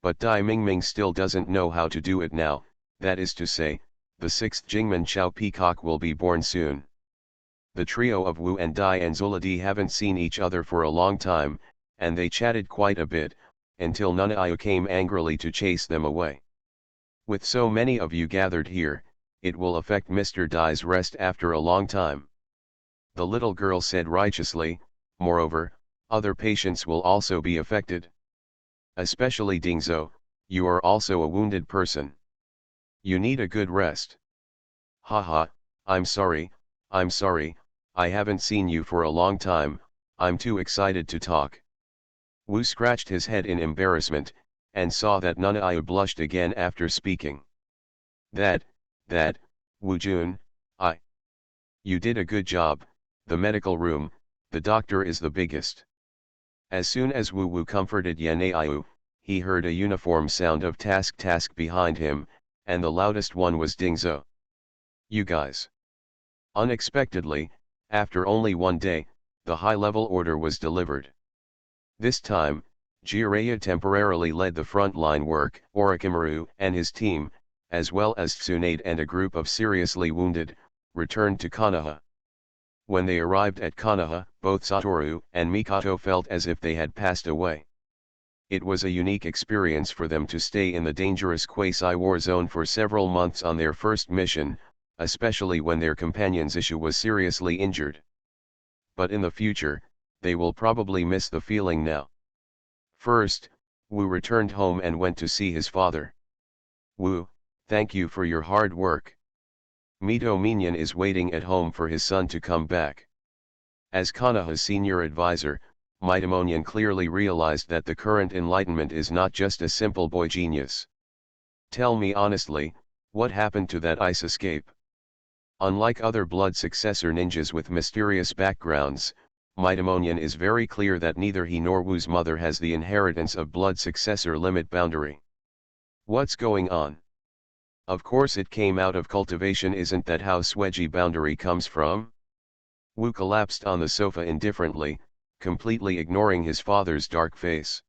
But Dai Mingming still doesn't know how to do it now, that is to say, the 6th Jingmen Chao Peacock will be born soon. The trio of Wu and Dai and Zuladi haven't seen each other for a long time, and they chatted quite a bit, until Nunaiu came angrily to chase them away. With so many of you gathered here, it will affect Mr. Dai's rest after a long time. The little girl said righteously. Moreover, other patients will also be affected. Especially Dingzhou, you are also a wounded person. You need a good rest. Haha, I'm sorry, I haven't seen you for a long time, I'm too excited to talk. Wu scratched his head in embarrassment, and saw that Nunaiu blushed again after speaking. That, Wu Jun, you did a good job, the medical room, the doctor is the biggest. As soon as Wu comforted Yanaiu, he heard a uniform sound of task behind him, and the loudest one was Dingzhou. You guys. Unexpectedly, after only one day, the high-level order was delivered. This time, Jiraiya temporarily led the front-line work. Orochimaru and his team, as well as Tsunade and a group of seriously wounded, returned to Konoha. When they arrived at Konoha, both Satoru and Mikoto felt as if they had passed away. It was a unique experience for them to stay in the dangerous quasi-war zone for several months on their first mission, especially when their companion's issue was seriously injured. But in the future, they will probably miss the feeling now. First, Wu returned home and went to see his father. Wu, thank you for your hard work. Mito Minion is waiting at home for his son to come back. As Konoha's senior advisor, Mitomonian clearly realized that the current enlightenment is not just a simple boy genius. Tell me honestly, what happened to that ice escape? Unlike other blood successor ninjas with mysterious backgrounds, Mitomonian is very clear that neither he nor Wu's mother has the inheritance of blood successor limit boundary. What's going on? Of course it came out of cultivation, isn't that how Sweji boundary comes from? Wu collapsed on the sofa indifferently, completely ignoring his father's dark face.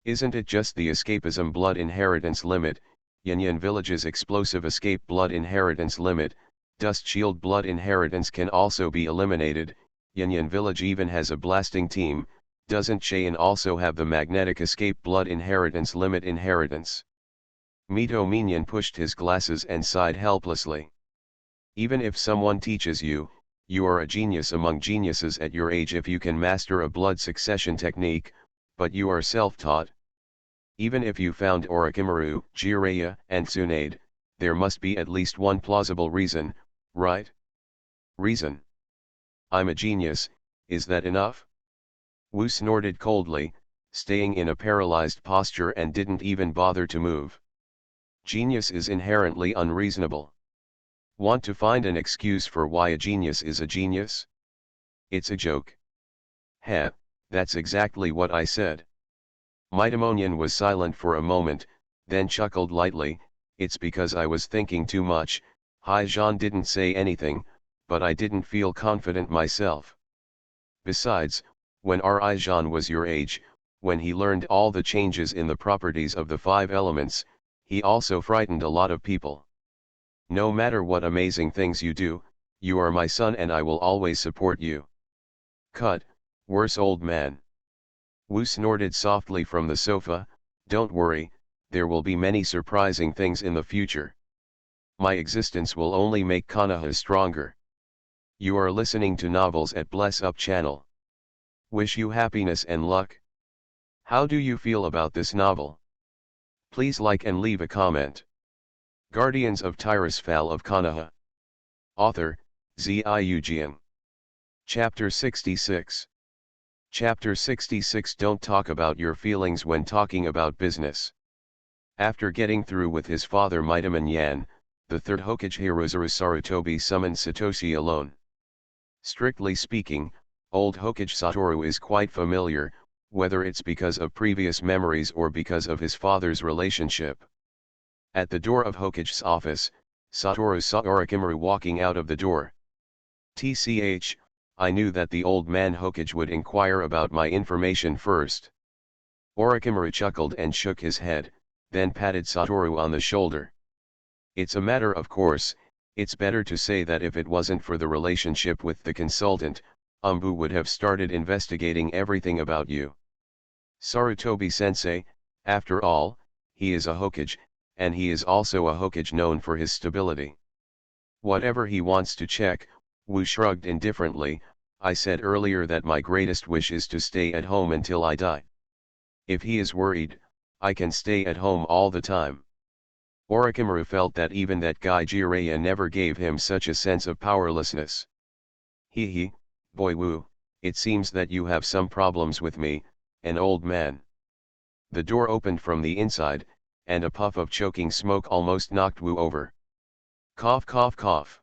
Isn't it just the escapism blood inheritance limit, Yanyan Village's explosive escape blood inheritance limit, Dust Shield blood inheritance can also be eliminated, Yanyan Village even has a blasting team, doesn't Cheyenne also have the magnetic escape blood inheritance limit inheritance? Mito Minion pushed his glasses and sighed helplessly. Even if someone teaches you, you are a genius among geniuses at your age if you can master a blood succession technique, but you are self-taught. Even if you found Orochimaru, Jiraiya, and Tsunade, there must be at least one plausible reason, right? Reason? I'm a genius, is that enough? Wu snorted coldly, staying in a paralyzed posture and didn't even bother to move. Genius is inherently unreasonable. Want to find an excuse for why a genius is a genius? It's a joke. Heh, that's exactly what I said. Mitomonian was silent for a moment, then chuckled lightly. It's because I was thinking too much. Hai-Jean didn't say anything, but I didn't feel confident myself. Besides, when Hai-Jean was your age, when he learned all the changes in the properties of the 5 elements, he also frightened a lot of people. No matter what amazing things you do, you are my son and I will always support you. Cut, worse old man. Wu snorted softly from the sofa. Don't worry, there will be many surprising things in the future. My existence will only make Konoha stronger. You are listening to novels at Bless Up channel. Wish you happiness and luck. How do you feel about this novel? Please like and leave a comment. Guardians of Tirisfal of Konoha. Author, Ziujian. Chapter 66. Chapter 66. Don't talk about your feelings when talking about business. After getting through with his father Mitoman Yan, the third Hokage Hirozaru Sarutobi summoned Satoshi alone. Strictly speaking, old Hokage Satoru is quite familiar, whether it's because of previous memories or because of his father's relationship. At the door of Hokage's office, Satoru saw Orochimaru walking out of the door. TCH, I knew that the old man Hokage would inquire about my information first. Orochimaru chuckled and shook his head, then patted Satoru on the shoulder. It's a matter of course, it's better to say that if it wasn't for the relationship with the consultant, Umbu would have started investigating everything about you. Sarutobi-sensei, after all, he is a Hokage, and he is also a Hokage known for his stability. Whatever he wants to check, Wu shrugged indifferently. I said earlier that my greatest wish is to stay at home until I die. If he is worried, I can stay at home all the time. Orochimaru felt that even that guy Jiraiya never gave him such a sense of powerlessness. Hee, boy Wu, it seems that you have some problems with me, an old man. The door opened from the inside, and a puff of choking smoke almost knocked Wu over. Cough cough cough.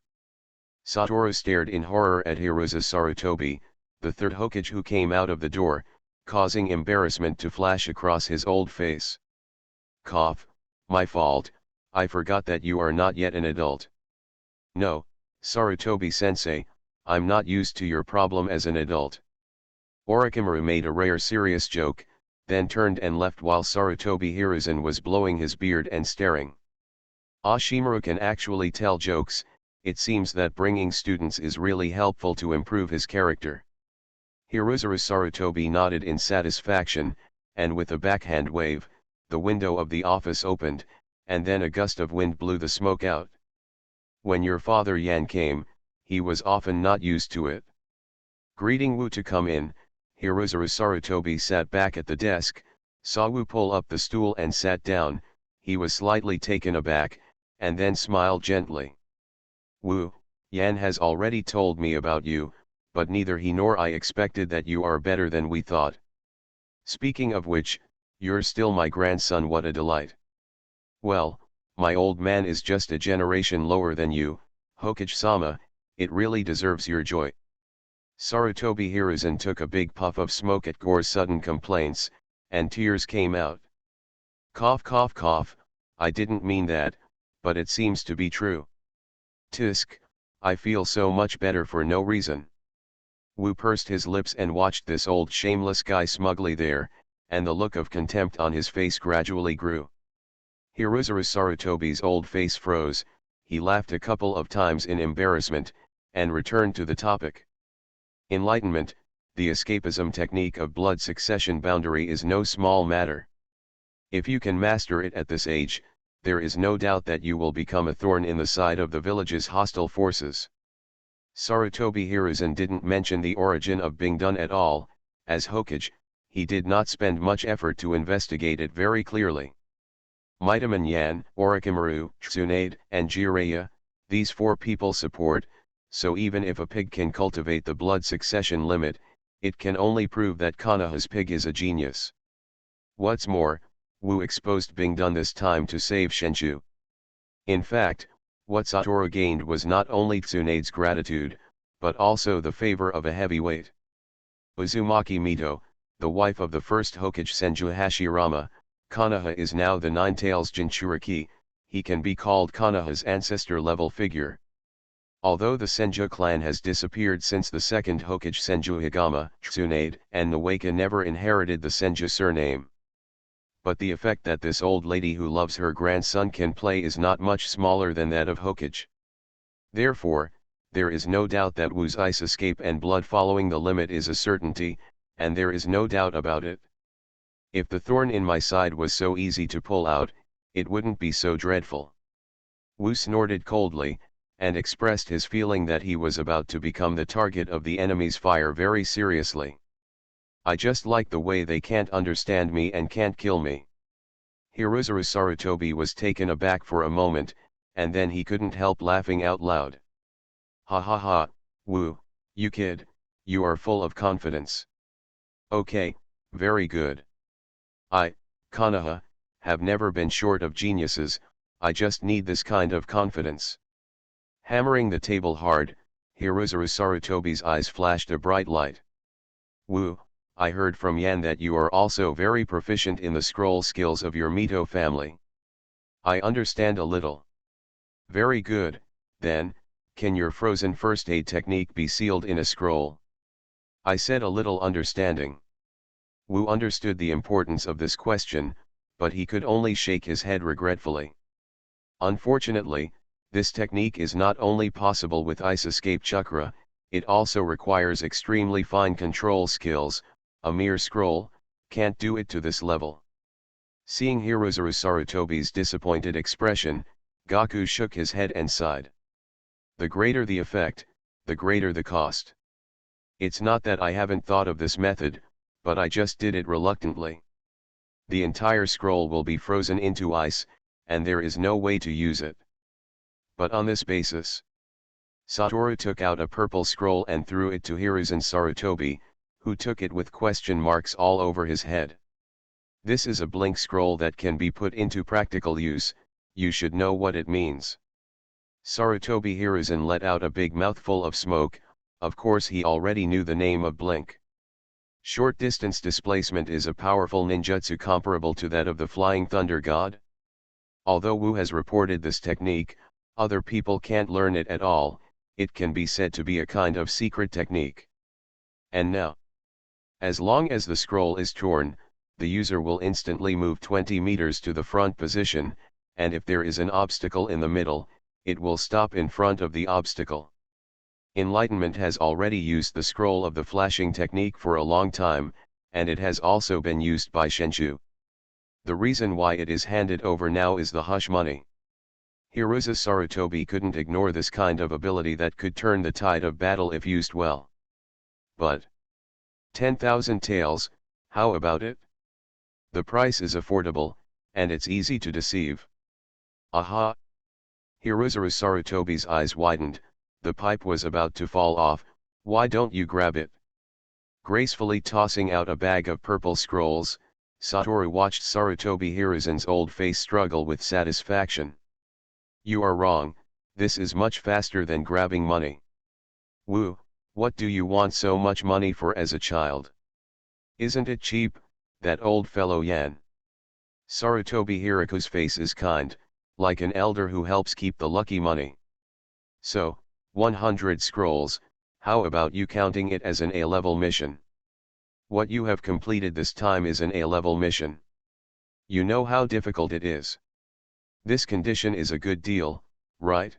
Satoru stared in horror at Hiruza Sarutobi, the third Hokage who came out of the door, causing embarrassment to flash across his old face. Cough, my fault, I forgot that you are not yet an adult. No, Sarutobi-sensei, I'm not used to your problem as an adult. Orochimaru made a rare serious joke, then turned and left while Sarutobi Hiruzen was blowing his beard and staring. Ashimaru can actually tell jokes. It seems that bringing students is really helpful to improve his character. Hiruza Sarutobi nodded in satisfaction, and with a backhand wave, the window of the office opened, and then a gust of wind blew the smoke out. When your father Yan came, he was often not used to it. Greeting Wu to come in, Hiruza Sarutobi sat back at the desk, saw Wu pull up the stool and sat down. He was slightly taken aback, and then smiled gently. Wu, Yan has already told me about you, but neither he nor I expected that you are better than we thought. Speaking of which, you're still my grandson. What a delight. Well, my old man is just a generation lower than you, Hokage-sama, it really deserves your joy. Sarutobi Hiruzen took a big puff of smoke at Gore's sudden complaints, and tears came out. Cough cough cough, I didn't mean that, but it seems to be true. Tisk, I feel so much better for no reason. Wu pursed his lips and watched this old shameless guy smugly there, and the look of contempt on his face gradually grew. Hiruza Sarutobi's old face froze, he laughed a couple of times in embarrassment, and returned to the topic. Enlightenment, the escapism technique of blood succession boundary, is no small matter. If you can master it at this age, there is no doubt that you will become a thorn in the side of the village's hostile forces. Sarutobi Hiruzen didn't mention the origin of Bingdun at all. As Hokage, he did not spend much effort to investigate it very clearly. Mightyman Yan, Orochimaru, Tsunade, and Jiraiya, these four people support, so even if a pig can cultivate the blood succession limit, it can only prove that Konoha's pig is a genius. What's more, Wu exposed Bingdun this time to save Shenju. In fact, what Satoru gained was not only Tsunade's gratitude, but also the favor of a heavyweight. Uzumaki Mito, the wife of the first Hokage Senju Hashirama, Konoha is now the Nine-Tails Jinchuriki. He can be called Konoha's ancestor-level figure. Although the Senju clan has disappeared since the second Hokage Senju Higama, Tsunade and Nawaka never inherited the Senju surname. But the effect that this old lady who loves her grandson can play is not much smaller than that of Hokage. Therefore, there is no doubt that Wu's ice escape and blood following the limit is a certainty, and there is no doubt about it. If the thorn in my side was so easy to pull out, it wouldn't be so dreadful. Wu snorted coldly, and expressed his feeling that he was about to become the target of the enemy's fire very seriously. I just like the way they can't understand me and can't kill me. Hiruza Sarutobi was taken aback for a moment, and then he couldn't help laughing out loud. Ha ha ha, Wu, you kid, you are full of confidence. Okay, very good. I, Konoha, have never been short of geniuses. I just need this kind of confidence. Hammering the table hard, Hiruza Sarutobi's eyes flashed a bright light. Wu, I heard from Yan that you are also very proficient in the scroll skills of your Mito family. I understand a little. Very good, then, can your frozen first aid technique be sealed in a scroll? I said, a little understanding. Wu understood the importance of this question, but he could only shake his head regretfully. Unfortunately, this technique is not only possible with Ice Escape Chakra, it also requires extremely fine control skills. A mere scroll can't do it to this level. Seeing Hirozuru Sarutobi's disappointed expression, Gaku shook his head and sighed. The greater the effect, the greater the cost. It's not that I haven't thought of this method, but I just did it reluctantly. The entire scroll will be frozen into ice, and there is no way to use it. But on this basis, Satoru took out a purple scroll and threw it to Hiruzen Sarutobi, who took it with question marks all over his head. This is a blink scroll that can be put into practical use, you should know what it means. Sarutobi Hiruzen let out a big mouthful of smoke. Of course he already knew the name of blink. Short distance displacement is a powerful ninjutsu comparable to that of the Flying Thunder God. Although Wu has reported this technique, other people can't learn it at all. It can be said to be a kind of secret technique. And now, as long as the scroll is torn, the user will instantly move 20 meters to the front position, and if there is an obstacle in the middle, it will stop in front of the obstacle. Enlightenment has already used the scroll of the flashing technique for a long time, and it has also been used by Shenshu. The reason why it is handed over now is the hush money. Hiruzen Sarutobi couldn't ignore this kind of ability that could turn the tide of battle if used well. But 10,000 taels, how about it? The price is affordable, and it's easy to deceive. Aha! Hirozuru Sarutobi's eyes widened, the pipe was about to fall off. Why don't you grab it? Gracefully tossing out a bag of purple scrolls, Satoru watched Sarutobi Hiruzen's old face struggle with satisfaction. You are wrong, this is much faster than grabbing money. Wu, what do you want so much money for as a child? Isn't it cheap, that old fellow Yan? Sarutobi Hiriku's face is kind, like an elder who helps keep the lucky money. So, 100 scrolls, how about you counting it as an A-level mission? What you have completed this time is an A-level mission. You know how difficult it is. This condition is a good deal, right?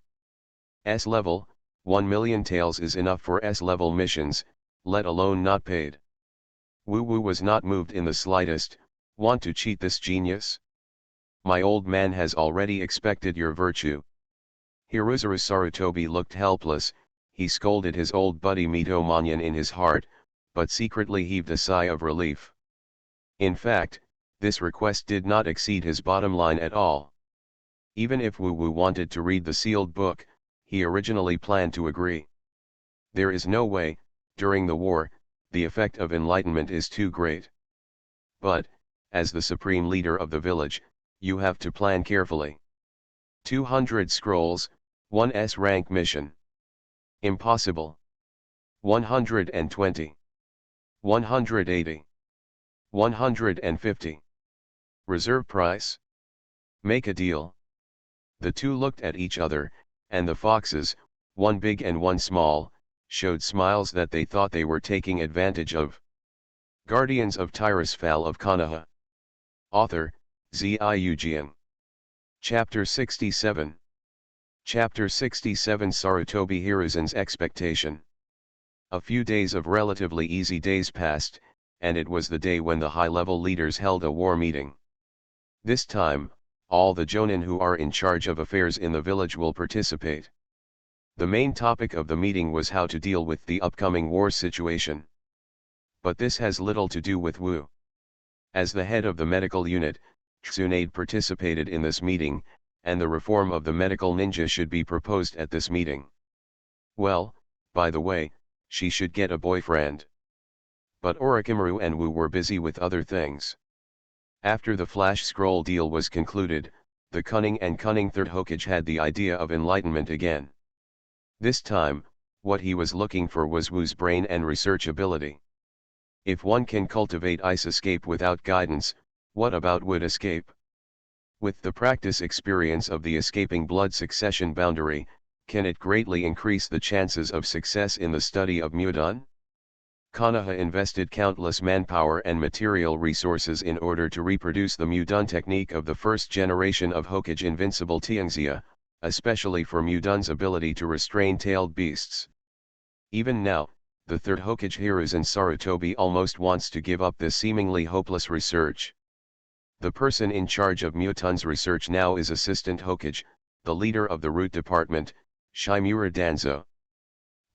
S-level, 1 million taels is enough for S-level missions, let alone not paid. Wu Wu was not moved in the slightest. Want to cheat this genius? My old man has already expected your virtue. Hirozuru Sarutobi looked helpless. He scolded his old buddy Mito Manyan in his heart, but secretly heaved a sigh of relief. In fact, this request did not exceed his bottom line at all. Even if Wu Wu wanted to read the sealed book, he originally planned to agree. There is no way, during the war, the effect of enlightenment is too great. But, as the supreme leader of the village, you have to plan carefully. 200 scrolls, 1 S-rank mission. Impossible. 120. 180. 150. Reserve price? Make a deal. The two looked at each other, and the foxes, one big and one small, showed smiles that they thought they were taking advantage of. Guardians of Tirisfal of Konoha. Author, Ziujian. Chapter 67. Chapter 67 Sarutobi Hiruzen's Expectation. A few days of relatively easy days passed, and it was the day when the high-level leaders held a war meeting. This time, all the jonin who are in charge of affairs in the village will participate. The main topic of the meeting was how to deal with the upcoming war situation. But this has little to do with Wu. As the head of the medical unit, Tsunade participated in this meeting, and the reform of the medical ninja should be proposed at this meeting. Well, by the way, she should get a boyfriend. But Orochimaru and Wu were busy with other things. After the flash scroll deal was concluded, the cunning third Hokage had the idea of enlightenment again. This time, what he was looking for was Wu's brain and research ability. If one can cultivate ice escape without guidance, what about wood escape? With the practice experience of the escaping blood succession boundary, can it greatly increase the chances of success in the study of Mudun? Konoha invested countless manpower and material resources in order to reproduce the Mudun technique of the first generation of Hokage invincible Tianxia, especially for Mudun's ability to restrain tailed beasts. Even now, the third Hokage Hiruzen Sarutobi almost wants to give up this seemingly hopeless research. The person in charge of Mutun's research now is Assistant Hokage, the leader of the root department, Shimura Danzo.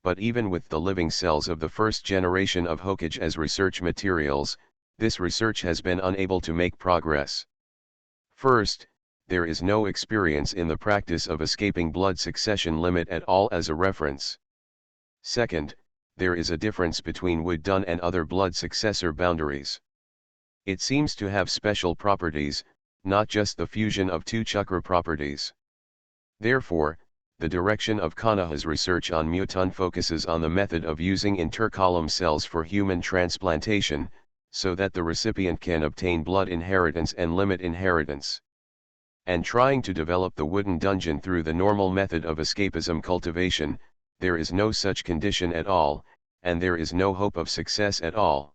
But even with the living cells of the first generation of Hokage as research materials, this research has been unable to make progress. First, there is no experience in the practice of escaping blood succession limit at all as a reference. Second, there is a difference between Wudun and other blood successor boundaries. It seems to have special properties, not just the fusion of two chakra properties. Therefore, the direction of Konoha's research on Mutun focuses on the method of using intercolumn cells for human transplantation, so that the recipient can obtain blood inheritance and limit inheritance. And trying to develop the wooden dungeon through the normal method of escapism cultivation, there is no such condition at all, and there is no hope of success at all.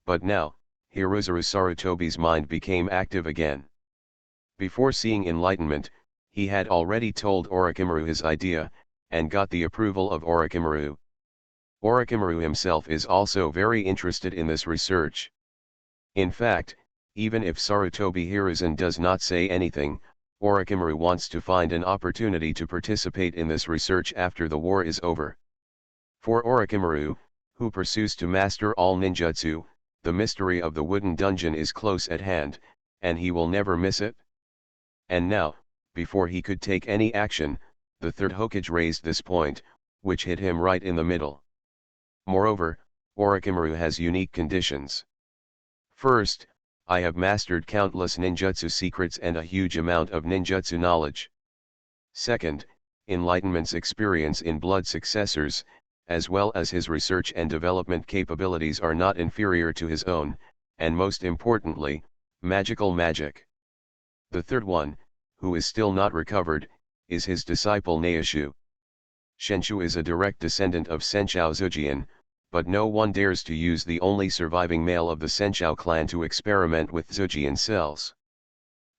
But now, Hiruzen Sarutobi's mind became active again. Before seeing enlightenment, he had already told Orochimaru his idea, and got the approval of Orochimaru. Orochimaru himself is also very interested in this research. In fact, even if Sarutobi Hiruzen does not say anything, Orochimaru wants to find an opportunity to participate in this research after the war is over. For Orochimaru, who pursues to master all ninjutsu, the mystery of the wooden dungeon is close at hand, and he will never miss it. And now, before he could take any action, the third Hokage raised this point, which hit him right in the middle. Moreover, Orochimaru has unique conditions. First, I have mastered countless ninjutsu secrets and a huge amount of ninjutsu knowledge. Second, enlightenment's experience in blood successors, as well as his research and development capabilities are not inferior to his own, and most importantly, magical magic. The third one, who is still not recovered, is his disciple Naoshu. Shenshu is a direct descendant of Senshou Zujian, but no one dares to use the only surviving male of the Senshou clan to experiment with Zujian cells.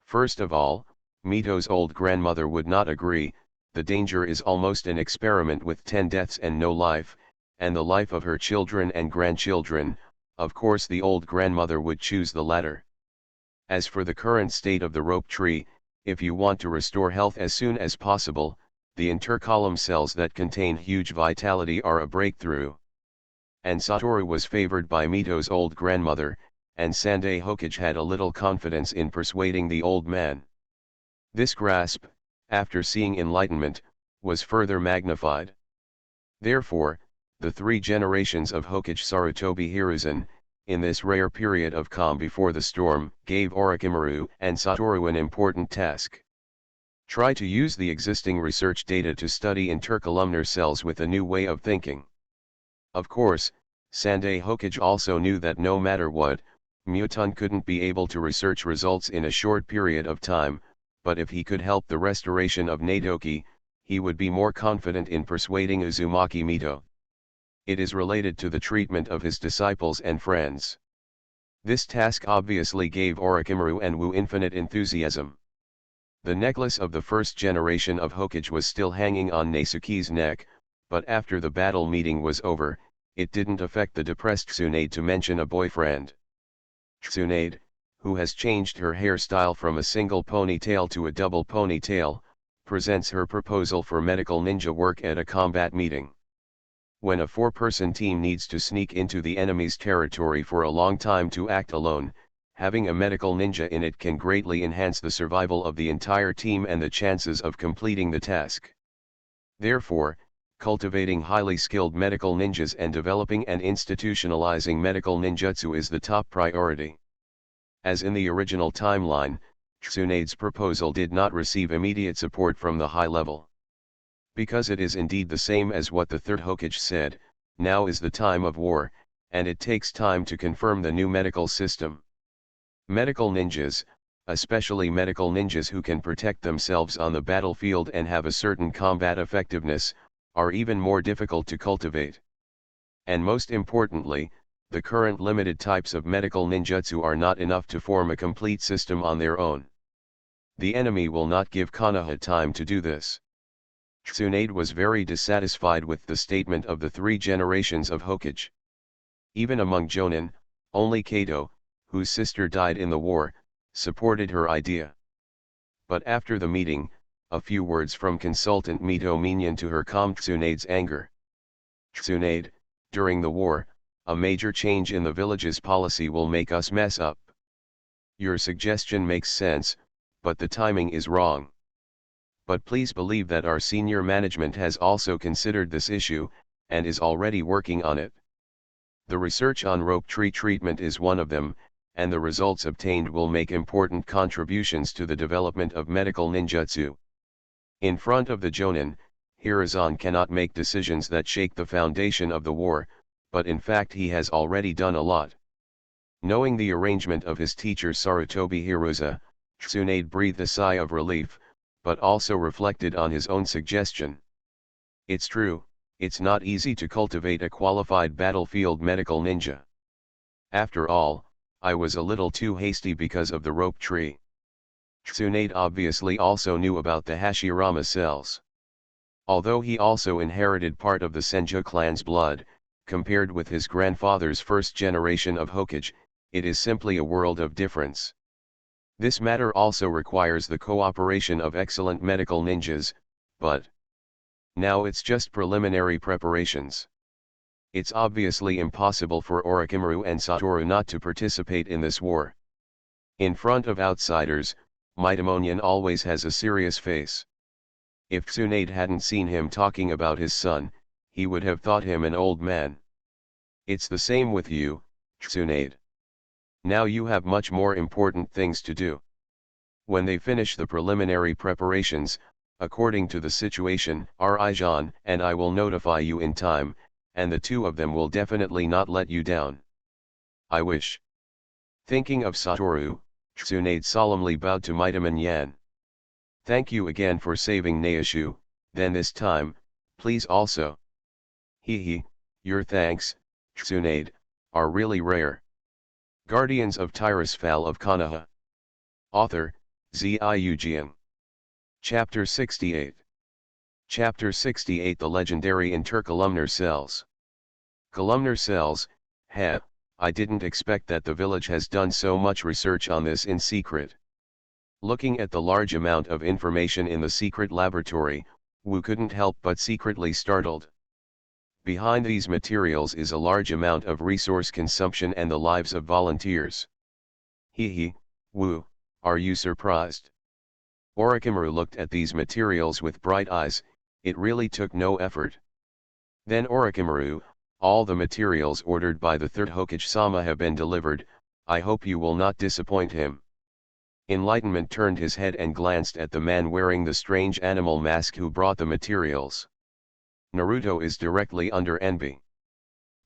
First of all, Mito's old grandmother would not agree. The danger is almost an experiment with 10 deaths and no life, and the life of her children and grandchildren. Of course the old grandmother would choose the latter. As for the current state of the rope tree, if you want to restore health as soon as possible, the intercolumn cells that contain huge vitality are a breakthrough. And Satoru was favored by Mito's old grandmother, and Sandai Hokage had a little confidence in persuading the old man. This grasp, after seeing enlightenment, was further magnified. Therefore, the 3 generations of Hokage Sarutobi Hiruzen, in this rare period of calm before the storm, gave Orochimaru and Satoru an important task. Try to use the existing research data to study intercolumnar cells with a new way of thinking. Of course, Sandai Hokage also knew that no matter what, Mutun couldn't be able to research results in a short period of time, but if he could help the restoration of Natoki, he would be more confident in persuading Uzumaki Mito. It is related to the treatment of his disciples and friends. This task obviously gave Orochimaru and Wu infinite enthusiasm. The necklace of the first generation of Hokage was still hanging on Nesuke's neck, but after the battle meeting was over, it didn't affect the depressed Tsunade to mention a boyfriend. Tsunade, who has changed her hairstyle from a single ponytail to a double ponytail, presents her proposal for medical ninja work at a combat meeting. When a 4-person team needs to sneak into the enemy's territory for a long time to act alone, having a medical ninja in it can greatly enhance the survival of the entire team and the chances of completing the task. Therefore, cultivating highly skilled medical ninjas and developing and institutionalizing medical ninjutsu is the top priority. As in the original timeline, Tsunade's proposal did not receive immediate support from the high level. Because it is indeed the same as what the third Hokage said, now is the time of war, and it takes time to confirm the new medical system. Medical ninjas, especially medical ninjas who can protect themselves on the battlefield and have a certain combat effectiveness, are even more difficult to cultivate. And most importantly, the current limited types of medical ninjutsu are not enough to form a complete system on their own. The enemy will not give Konoha time to do this. Tsunade was very dissatisfied with the statement of the 3 generations of Hokage. Even among Jonin, only Kato, whose sister died in the war, supported her idea. But after the meeting, a few words from consultant Mito Minion to her calmed Tsunade's anger. Tsunade, during the war, a major change in the village's policy will make us mess up. Your suggestion makes sense, but the timing is wrong. But please believe that our senior management has also considered this issue, and is already working on it. The research on rope tree treatment is one of them, and the results obtained will make important contributions to the development of medical ninjutsu. In front of the Jonin, Hiruzen cannot make decisions that shake the foundation of the war, but in fact he has already done a lot. Knowing the arrangement of his teacher Sarutobi Hiruza, Tsunade breathed a sigh of relief, but also reflected on his own suggestion. It's true, it's not easy to cultivate a qualified battlefield medical ninja. After all, I was a little too hasty because of the rope tree. Tsunade obviously also knew about the Hashirama cells. Although he also inherited part of the Senju clan's blood, compared with his grandfather's first generation of Hokage, it is simply a world of difference. This matter also requires the cooperation of excellent medical ninjas, but now it's just preliminary preparations. It's obviously impossible for Orochimaru and Satoru not to participate in this war. In front of outsiders, Mitomonian always has a serious face. If Tsunade hadn't seen him talking about his son, he would have thought him an old man. It's the same with you, Tsunade. Now you have much more important things to do. When they finish the preliminary preparations, according to the situation, Rijan and I will notify you in time, and the 2 of them will definitely not let you down. I wish. Thinking of Satoru, Tsunade solemnly bowed to Mitoman Yan. Thank you again for saving Naoshu, then this time, please also. Hehe, your thanks, Tsunade, are really rare. Guardians of Tirisfal of Konoha. Author, Ziujian. Chapter 68. Chapter 68 The Legendary Intercolumnar Cells. Columnar cells, heh, I didn't expect that the village has done so much research on this in secret. Looking at the large amount of information in the secret laboratory, Wu couldn't help but secretly startled. Behind these materials is a large amount of resource consumption and the lives of volunteers. Hehe, Wu, are you surprised? Orochimaru looked at these materials with bright eyes. It really took no effort. Then Orochimaru, all the materials ordered by the 3rd Hokage-sama have been delivered, I hope you will not disappoint him. Enlightenment turned his head and glanced at the man wearing the strange animal mask who brought the materials. Naruto is directly under envy.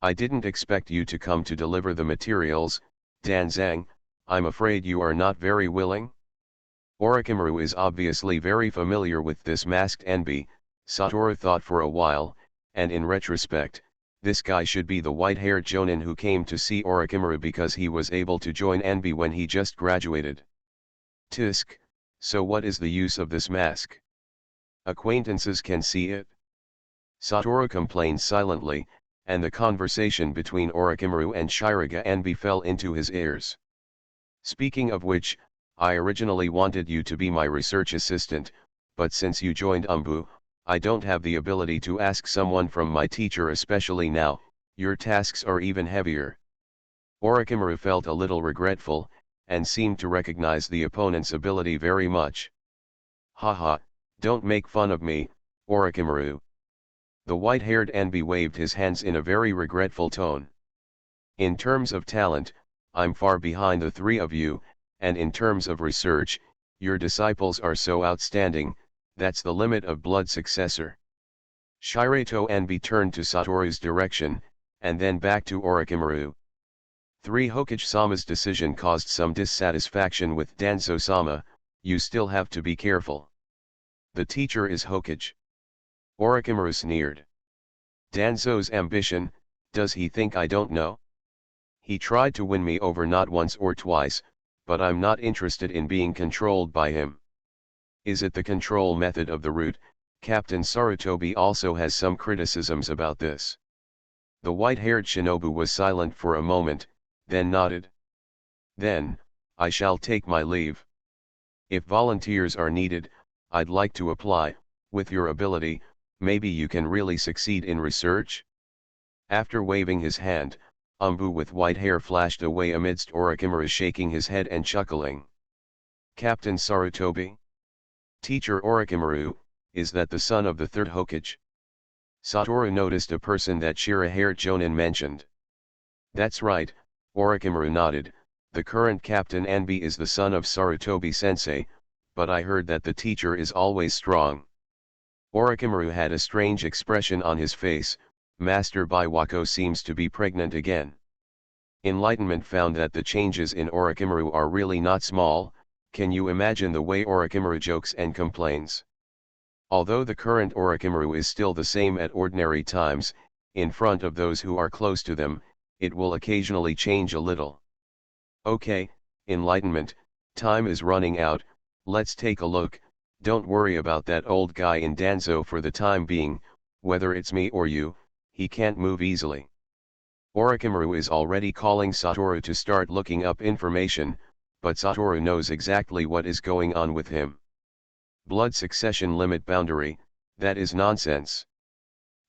I didn't expect you to come to deliver the materials, Danzang, I'm afraid you are not very willing? Orochimaru is obviously very familiar with this masked envy, Satoru thought for a while, and in retrospect, this guy should be the white-haired Jonin who came to see Orochimaru because he was able to join envy when he just graduated. Tisk, so what is the use of this mask? Acquaintances can see it. Satoru complained silently, and the conversation between Orochimaru and Shiraga envy fell into his ears. Speaking of which, I originally wanted you to be my research assistant, but since you joined Umbu, I don't have the ability to ask someone from my teacher, especially now, your tasks are even heavier. Orochimaru felt a little regretful, and seemed to recognize the opponent's ability very much. Haha, don't make fun of me, Orochimaru. The white-haired envy waved his hands in a very regretful tone. In terms of talent, I'm far behind the 3 of you, and in terms of research, your disciples are so outstanding, that's the limit of blood successor. Shirato envy turned to Satoru's direction, and then back to Orochimaru. 3. Hokage-sama's decision caused some dissatisfaction with Danzo-sama, you still have to be careful. The teacher is Hokage. Orochimaru sneered. Danzo's ambition, does he think I don't know? He tried to win me over not once or twice, but I'm not interested in being controlled by him. Is it the control method of the root? Captain Sarutobi also has some criticisms about this. The white-haired shinobu was silent for a moment, then nodded. Then, I shall take my leave. If volunteers are needed, I'd like to apply. With your ability, maybe you can really succeed in research? After waving his hand, Umbu with white hair flashed away amidst Orochimaru shaking his head and chuckling. Captain Sarutobi? Teacher Orochimaru, is that the son of the third Hokage? Satoru noticed a person that Shira-haired Jonin mentioned. That's right, Orochimaru nodded, the current Captain Anbi is the son of Sarutobi-sensei, but I heard that the teacher is always strong. Orochimaru had a strange expression on his face. Master Biwako seems to be pregnant again. Enlightenment found that the changes in Orochimaru are really not small. Can you imagine the way Orochimaru jokes and complains? Although the current Orochimaru is still the same at ordinary times, in front of those who are close to them, it will occasionally change a little. Okay, Enlightenment, time is running out, let's take a look. Don't worry about that old guy in Danzo for the time being, whether it's me or you, he can't move easily. Orochimaru is already calling Satoru to start looking up information, but Satoru knows exactly what is going on with him. Blood succession limit boundary, that is nonsense.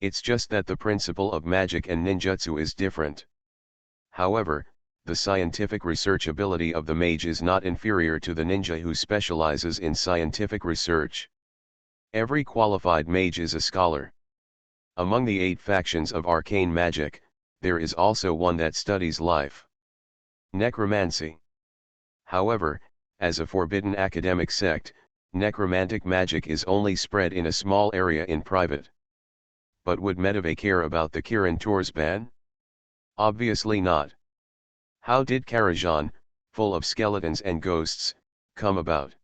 It's just that the principle of magic and ninjutsu is different. However, the scientific research ability of the mage is not inferior to the ninja who specializes in scientific research. Every qualified mage is a scholar. Among the 8 factions of arcane magic, there is also one that studies life. Necromancy. However, as a forbidden academic sect, necromantic magic is only spread in a small area in private. But would Medivh care about the Kirin Tor's ban? Obviously not. How did Karajan, full of skeletons and ghosts, come about?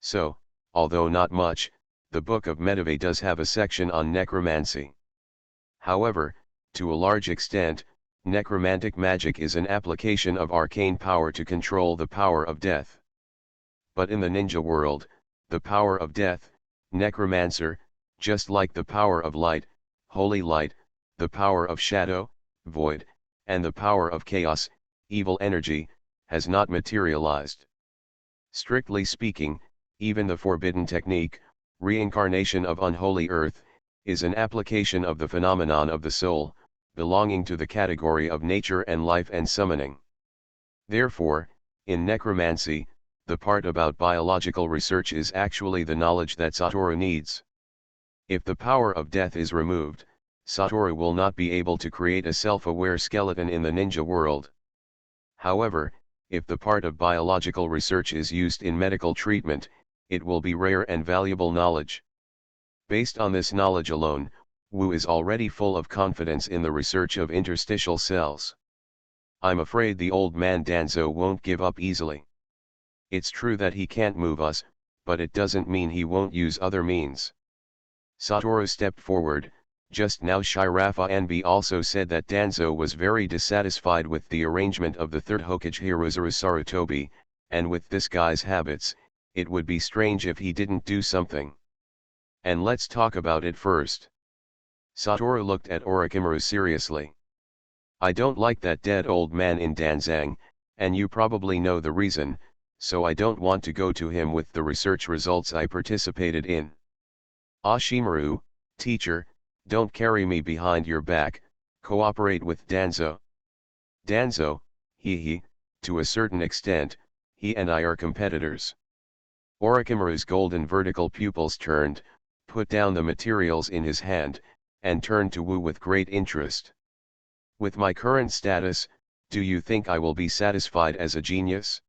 So, although not much, the Book of Medivh does have a section on necromancy. However, to a large extent, necromantic magic is an application of arcane power to control the power of death. But in the ninja world, the power of death, necromancer, just like the power of light, holy light, the power of shadow, void, and the power of chaos, evil energy, has not materialized. Strictly speaking, even the forbidden technique, reincarnation of unholy earth, is an application of the phenomenon of the soul, belonging to the category of nature and life and summoning. Therefore, in necromancy, the part about biological research is actually the knowledge that Satoru needs. If the power of death is removed, Satoru will not be able to create a self-aware skeleton in the ninja world. However, if the part of biological research is used in medical treatment, it will be rare and valuable knowledge. Based on this knowledge alone, Wu is already full of confidence in the research of interstitial cells. I'm afraid the old man Danzo won't give up easily. It's true that he can't move us, but it doesn't mean he won't use other means. Satoru stepped forward. Just now Shirafa Anbi also said that Danzo was very dissatisfied with the arrangement of the third Hokage Hirozuru Sarutobi, and with this guy's habits, it would be strange if he didn't do something. And let's talk about it first. Satoru looked at Orochimaru seriously. I don't like that dead old man in Danzang, and you probably know the reason, so I don't want to go to him with the research results I participated in. Ashimaru, teacher, don't carry me behind your back, cooperate with Danzo. Danzo, to a certain extent, he and I are competitors. Orochimaru's golden vertical pupils turned, put down the materials in his hand, and turned to Wu with great interest. With my current status, do you think I will be satisfied as a genius?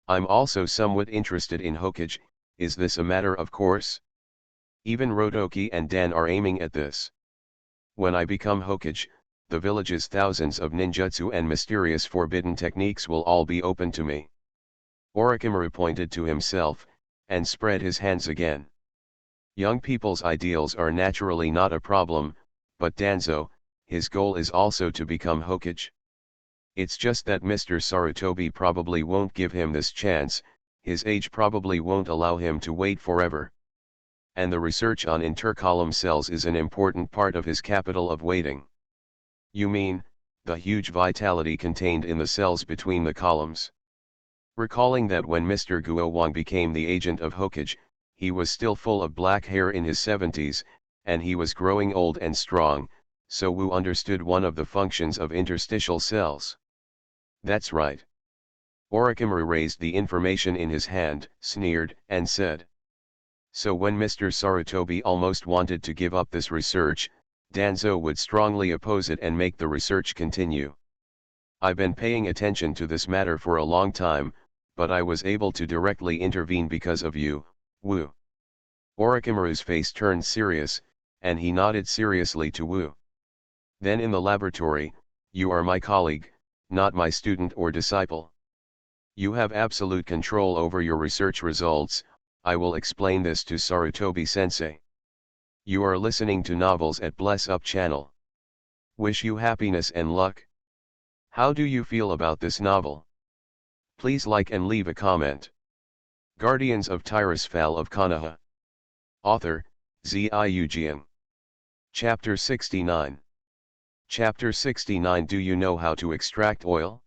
I'm also somewhat interested in Hokage, is this a matter of course? Even Rotoki and Dan are aiming at this. When I become Hokage, the village's thousands of ninjutsu and mysterious forbidden techniques will all be open to me. Orochimaru pointed to himself, and spread his hands again. Young people's ideals are naturally not a problem, but Danzo, his goal is also to become Hokage. It's just that Mr. Sarutobi probably won't give him this chance, his age probably won't allow him to wait forever. And the research on intercolumn cells is an important part of his capital of waiting. You mean, the huge vitality contained in the cells between the columns? Recalling that when Mr. Guowang became the agent of Hokage, he was still full of black hair in his 70s, and he was growing old and strong, so Wu understood one of the functions of interstitial cells. That's right. Orochimaru raised the information in his hand, sneered, and said. So when Mr. Sarutobi almost wanted to give up this research, Danzo would strongly oppose it and make the research continue. I've been paying attention to this matter for a long time, but I was able to directly intervene because of you, Wu. Orochimaru's face turned serious, and he nodded seriously to Wu. Then in the laboratory, you are my colleague, not my student or disciple. You have absolute control over your research results. I will explain this to Sarutobi-sensei. You are listening to novels at Bless Up channel. Wish you happiness and luck. How do you feel about this novel? Please like and leave a comment. Guardians of Tirisfal of Konoha. Author, Ziujian. Chapter 69. Chapter 69. Do you know how to extract oil?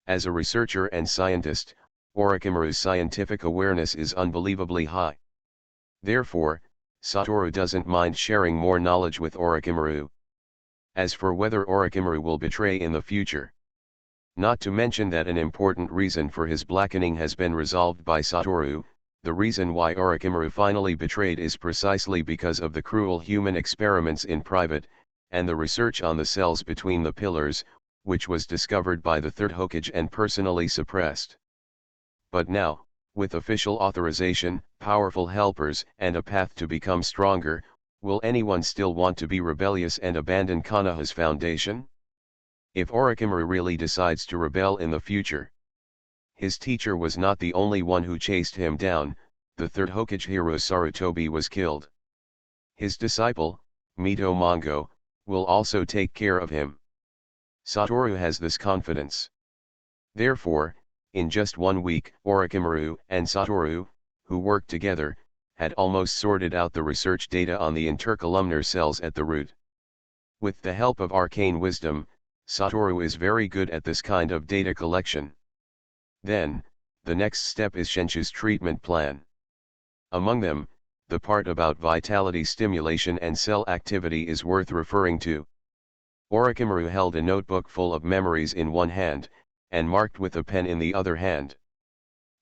As a researcher and scientist, Orochimaru's scientific awareness is unbelievably high. Therefore, Satoru doesn't mind sharing more knowledge with Orochimaru. As for whether Orochimaru will betray in the future, not to mention that an important reason for his blackening has been resolved by Satoru, the reason why Orochimaru finally betrayed is precisely because of the cruel human experiments in private, and the research on the cells between the pillars, which was discovered by the third Hokage and personally suppressed. But now, with official authorization, powerful helpers, and a path to become stronger, will anyone still want to be rebellious and abandon Konoha's foundation? If Orochimaru really decides to rebel in the future, his teacher was not the only one who chased him down. The third Hokage hero Sarutobi was killed. His disciple, Mito Mongo, will also take care of him. Satoru has this confidence. Therefore, in just 1 week, Orochimaru and Satoru, who worked together, had almost sorted out the research data on the intercolumnar cells at the root. With the help of arcane wisdom, Satoru is very good at this kind of data collection. Then, the next step is Shenchu's treatment plan. Among them, the part about vitality stimulation and cell activity is worth referring to. Orochimaru held a notebook full of memories in one hand, and marked with a pen in the other hand.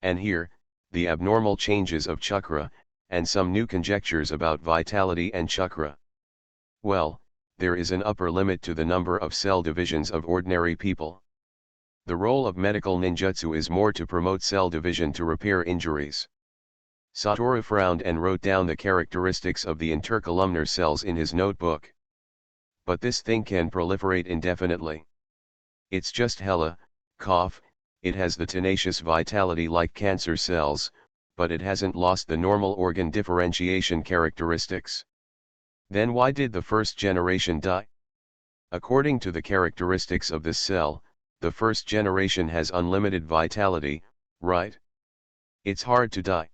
And here, the abnormal changes of chakra, and some new conjectures about vitality and chakra. Well, there is an upper limit to the number of cell divisions of ordinary people. The role of medical ninjutsu is more to promote cell division to repair injuries. Satoru frowned and wrote down the characteristics of the intercolumnar cells in his notebook. But this thing can proliferate indefinitely. It's just hella, cough, it has the tenacious vitality like cancer cells, but it hasn't lost the normal organ differentiation characteristics. Then why did the first generation die? According to the characteristics of this cell, the first generation has unlimited vitality, right? It's hard to die.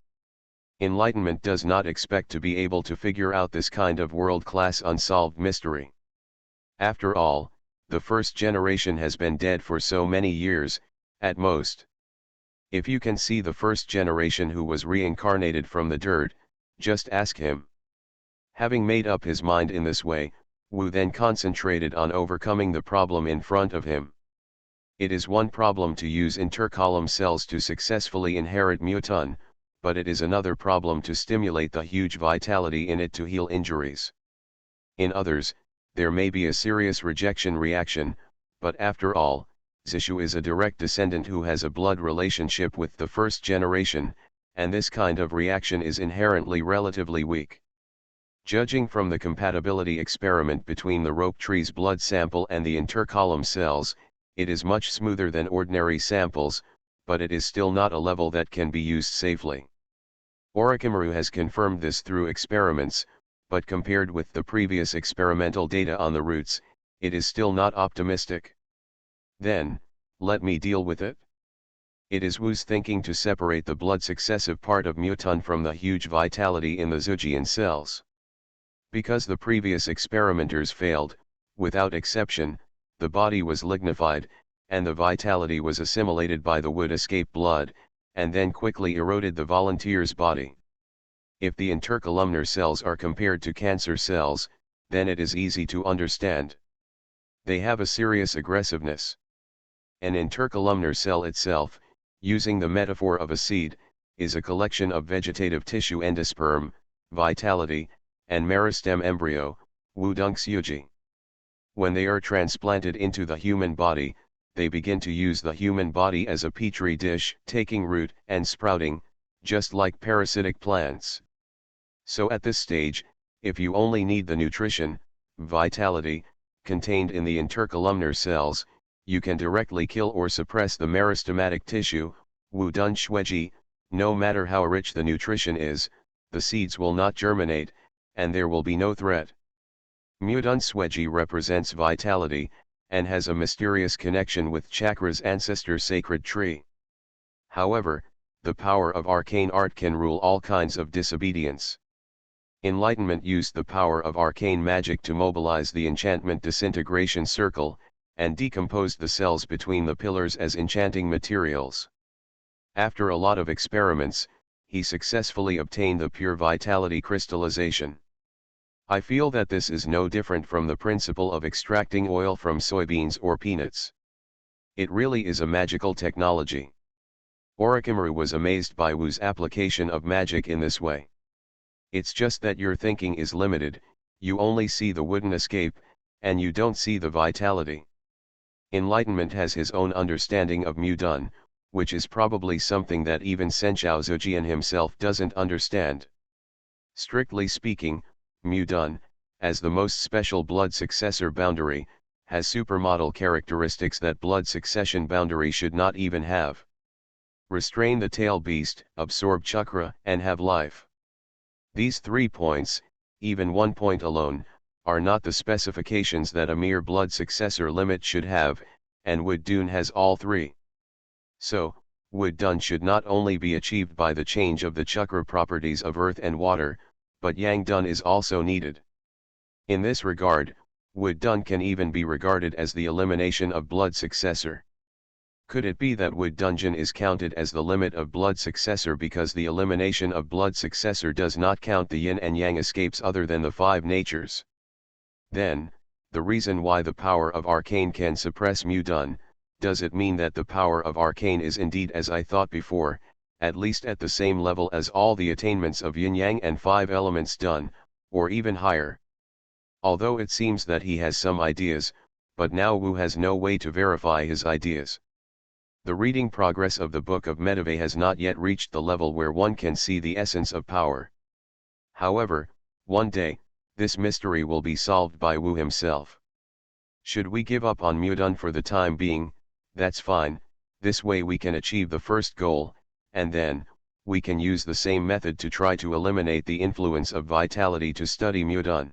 Enlightenment does not expect to be able to figure out this kind of world-class unsolved mystery. After all, the first generation has been dead for so many years, at most. If you can see the first generation who was reincarnated from the dirt, just ask him. Having made up his mind in this way, Wu then concentrated on overcoming the problem in front of him. It is one problem to use intercolumn cells to successfully inherit muton, but it is another problem to stimulate the huge vitality in it to heal injuries. In others, there may be a serious rejection reaction, but after all, Zishu is a direct descendant who has a blood relationship with the first generation, and this kind of reaction is inherently relatively weak. Judging from the compatibility experiment between the rope tree's blood sample and the intercolumn cells, it is much smoother than ordinary samples, but it is still not a level that can be used safely. Orochimaru has confirmed this through experiments, but compared with the previous experimental data on the roots, it is still not optimistic. Then, let me deal with it. It is Wu's thinking to separate the blood successive part of muton from the huge vitality in the Zujian cells. Because the previous experimenters failed, without exception, the body was lignified, and the vitality was assimilated by the wood escape blood, and then quickly eroded the volunteer's body. If the intercolumnar cells are compared to cancer cells, then it is easy to understand. They have a serious aggressiveness. An intercolumnar cell itself, using the metaphor of a seed, is a collection of vegetative tissue endosperm, vitality, and meristem embryo, wudongsyuji. When they are transplanted into the human body, they begin to use the human body as a petri dish, taking root and sprouting, just like parasitic plants. So at this stage, if you only need the nutrition, vitality, contained in the intercolumnar cells, you can directly kill or suppress the meristematic tissue, wudongsyuji. No matter how rich the nutrition is, the seeds will not germinate, and there will be no threat. Mudongsyuji represents vitality, and has a mysterious connection with chakra's ancestor sacred tree. However, the power of arcane art can rule all kinds of disobedience. Enlightenment used the power of arcane magic to mobilize the enchantment disintegration circle, and decomposed the cells between the pillars as enchanting materials. After a lot of experiments, he successfully obtained the pure vitality crystallization. I feel that this is no different from the principle of extracting oil from soybeans or peanuts. It really is a magical technology. Orochimaru was amazed by Wu's application of magic in this way. It's just that your thinking is limited, you only see the wooden escape, and you don't see the vitality. Enlightenment has his own understanding of Mudon, which is probably something that even Senshou Zujian himself doesn't understand. Strictly speaking, Mudon, as the most special blood successor boundary, has supermodel characteristics that blood succession boundary should not even have. Restrain the tail beast, absorb chakra, and have life. These 3 points, even 1 point alone, are not the specifications that a mere blood successor limit should have, and Wudun has all 3. So, Wudun should not only be achieved by the change of the chakra properties of earth and water, but Yangdun is also needed. In this regard, Wudun can even be regarded as the elimination of blood successor. Could it be that Wudunjin is counted as the limit of blood successor because the elimination of blood successor does not count the yin and yang escapes other than the 5 natures? Then, the reason why the power of arcane can suppress Mudun, does it mean that the power of arcane is indeed as I thought before, at least at the same level as all the attainments of yin-yang and 5 elements done, or even higher? Although it seems that he has some ideas, but now Wu has no way to verify his ideas. The reading progress of the Book of Medivh has not yet reached the level where one can see the essence of power. However, one day, this mystery will be solved by Wu himself. Should we give up on Mudun for the time being? That's fine, this way we can achieve the first goal, and then, we can use the same method to try to eliminate the influence of vitality to study Mudun.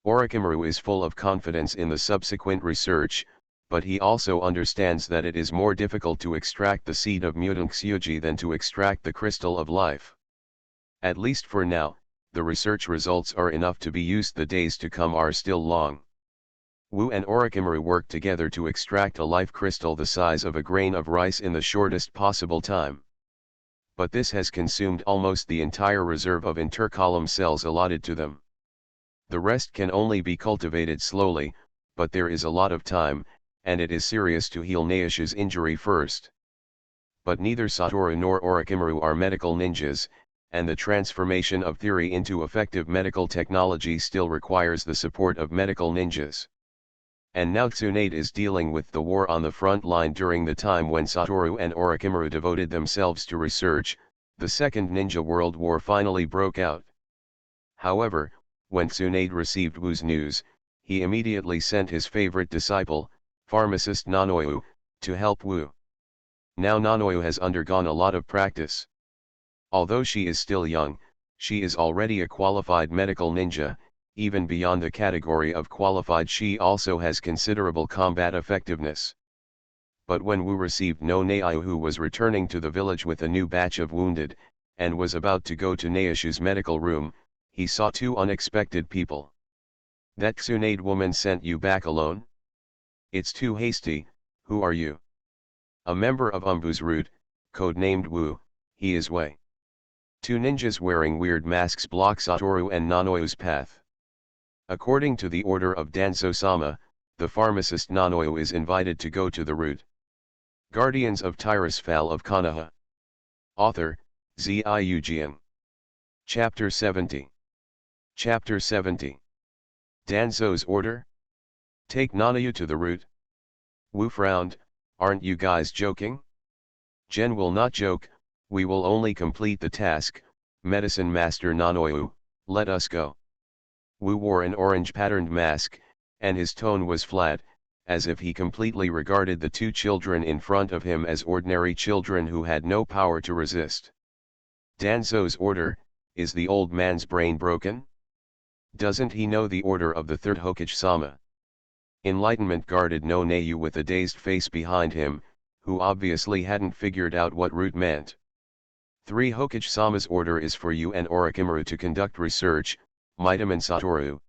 Orochimaru is full of confidence in the subsequent research, but he also understands that it is more difficult to extract the seed of Mudongsyuji than to extract the crystal of life. At least for now, the research results are enough to be used. The days to come are still long. Wu and Orochimaru work together to extract a life crystal the size of a grain of rice in the shortest possible time. But this has consumed almost the entire reserve of intercolumn cells allotted to them. The rest can only be cultivated slowly, but there is a lot of time, and it is serious to heal Naoshi's injury first. But neither Satoru nor Orochimaru are medical ninjas, and the transformation of theory into effective medical technology still requires the support of medical ninjas. And now Tsunade is dealing with the war on the front line during the time when Satoru and Orochimaru devoted themselves to research. The Second Ninja World War finally broke out. However, when Tsunade received Wu's news, he immediately sent his favorite disciple, pharmacist Nanoyu, to help Wu. Now Nanoyu has undergone a lot of practice. Although she is still young, she is already a qualified medical ninja. Even beyond the category of qualified, she also has considerable combat effectiveness. But when Wu received no Naiyu, who was returning to the village with a new batch of wounded, and was about to go to Naishu's medical room, he saw two unexpected people. That Tsunade woman sent you back alone? It's too hasty. Who are you? A member of Umbu's route, codenamed Wu, he is Wei. Two ninjas wearing weird masks block Satoru and Nanoyu's path. According to the order of Danzo-sama, the pharmacist Nanoyu is invited to go to the route. Guardians of Tirisfal of Konoha. Author, Ziujian. Chapter 70. Chapter 70. Danzo's order? Take Nanoyu to the route? Wu frowned. Aren't you guys joking? Gen will not joke, we will only complete the task. Medicine Master Nanoyu, let us go. Wu wore an orange-patterned mask, and his tone was flat, as if he completely regarded the two children in front of him as ordinary children who had no power to resist. Danzo's order, is the old man's brain broken? Doesn't he know the order of the third Hokage-sama? Enlightenment guarded no Neiyu with a dazed face behind him, who obviously hadn't figured out what route meant. 3 Hokage-sama's order is for you and Orochimaru to conduct research, Mitaman Satoru.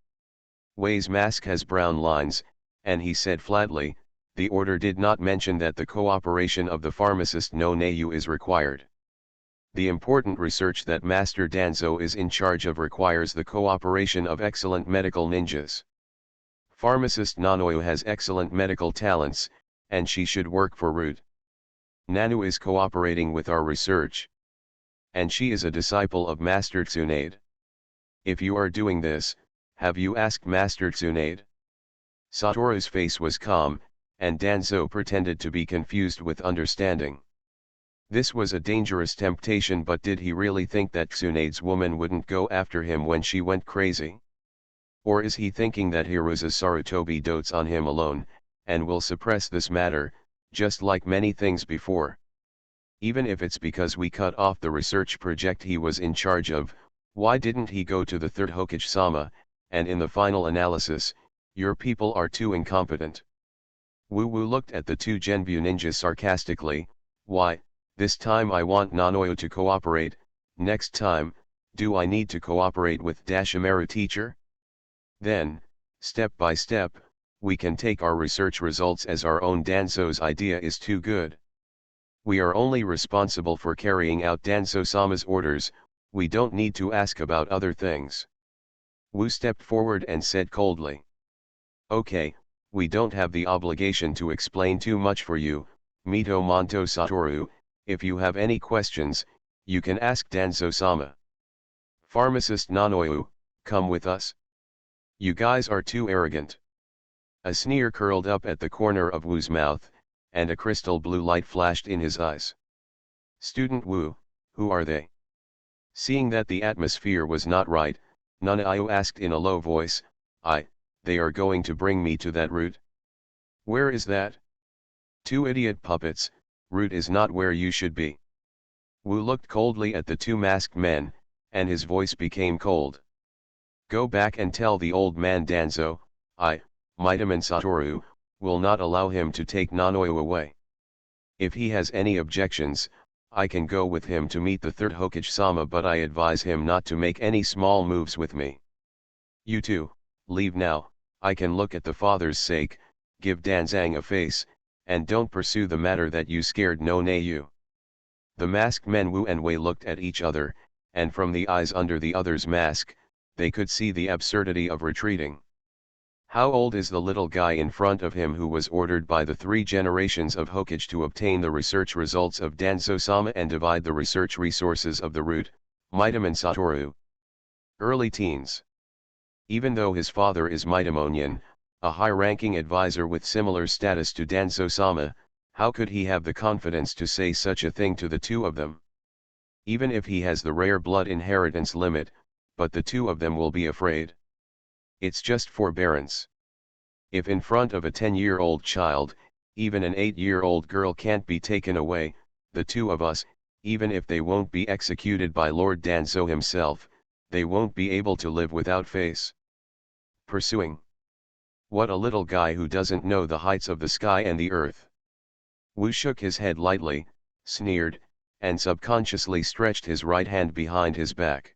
Wei's mask has brown lines, and he said flatly, the order did not mention that the cooperation of the pharmacist no Neiyu is required. The important research that Master Danzo is in charge of requires the cooperation of excellent medical ninjas. Pharmacist Nanoyu has excellent medical talents, and she should work for Root. Nanu is cooperating with our research. And she is a disciple of Master Tsunade. If you are doing this, have you asked Master Tsunade? Satoru's face was calm, and Danzo pretended to be confused with understanding. This was a dangerous temptation, but did he really think that Tsunade's woman wouldn't go after him when she went crazy? Or is he thinking that Hiruza Sarutobi dotes on him alone, and will suppress this matter, just like many things before? Even if it's because we cut off the research project he was in charge of, why didn't he go to the third Hokage-sama, and in the final analysis, your people are too incompetent. Wu Wu looked at the two Genbu ninjas sarcastically. Why, this time I want Nanoyu to cooperate, next time, do I need to cooperate with Dashimaru teacher? Then, step by step, we can take our research results as our own. Danzo's idea is too good. We are only responsible for carrying out Danzo-sama's orders, we don't need to ask about other things. Wu stepped forward and said coldly. Okay, we don't have the obligation to explain too much for you, Mito Monto Satoru. If you have any questions, you can ask Danzo-sama. Pharmacist Nanoyu, come with us. You guys are too arrogant. A sneer curled up at the corner of Wu's mouth, and a crystal blue light flashed in his eyes. Student Wu, who are they? Seeing that the atmosphere was not right, Nanayu asked in a low voice, they are going to bring me to that route? Where is that? Two idiot puppets, route is not where you should be. Wu looked coldly at the two masked men, and his voice became cold. Go back and tell the old man Danzo, Mitaman Satoru, will not allow him to take Nanoyu away. If he has any objections, I can go with him to meet the third Hokage-sama, but I advise him not to make any small moves with me. You two, leave now, I can look at the father's sake, give Danzang a face, and don't pursue the matter that you scared no Neiyu. The masked men Wu and Wei looked at each other, and from the eyes under the other's mask, they could see the absurdity of retreating. How old is the little guy in front of him who was ordered by the 3 generations of Hokage to obtain the research results of Danzo-sama and divide the research resources of the route, Mitaman Satoru? Early teens. Even though his father is Mitamonian, a high-ranking advisor with similar status to Danzo-sama, how could he have the confidence to say such a thing to the two of them? Even if he has the rare blood inheritance limit, but the two of them will be afraid. It's just forbearance. If in front of a 10-year-old child, even an 8-year-old girl can't be taken away, the two of us, even if they won't be executed by Lord Danzo himself, they won't be able to live without face. Pursuing. What a little guy who doesn't know the heights of the sky and the earth. Wu shook his head lightly, sneered, and subconsciously stretched his right hand behind his back.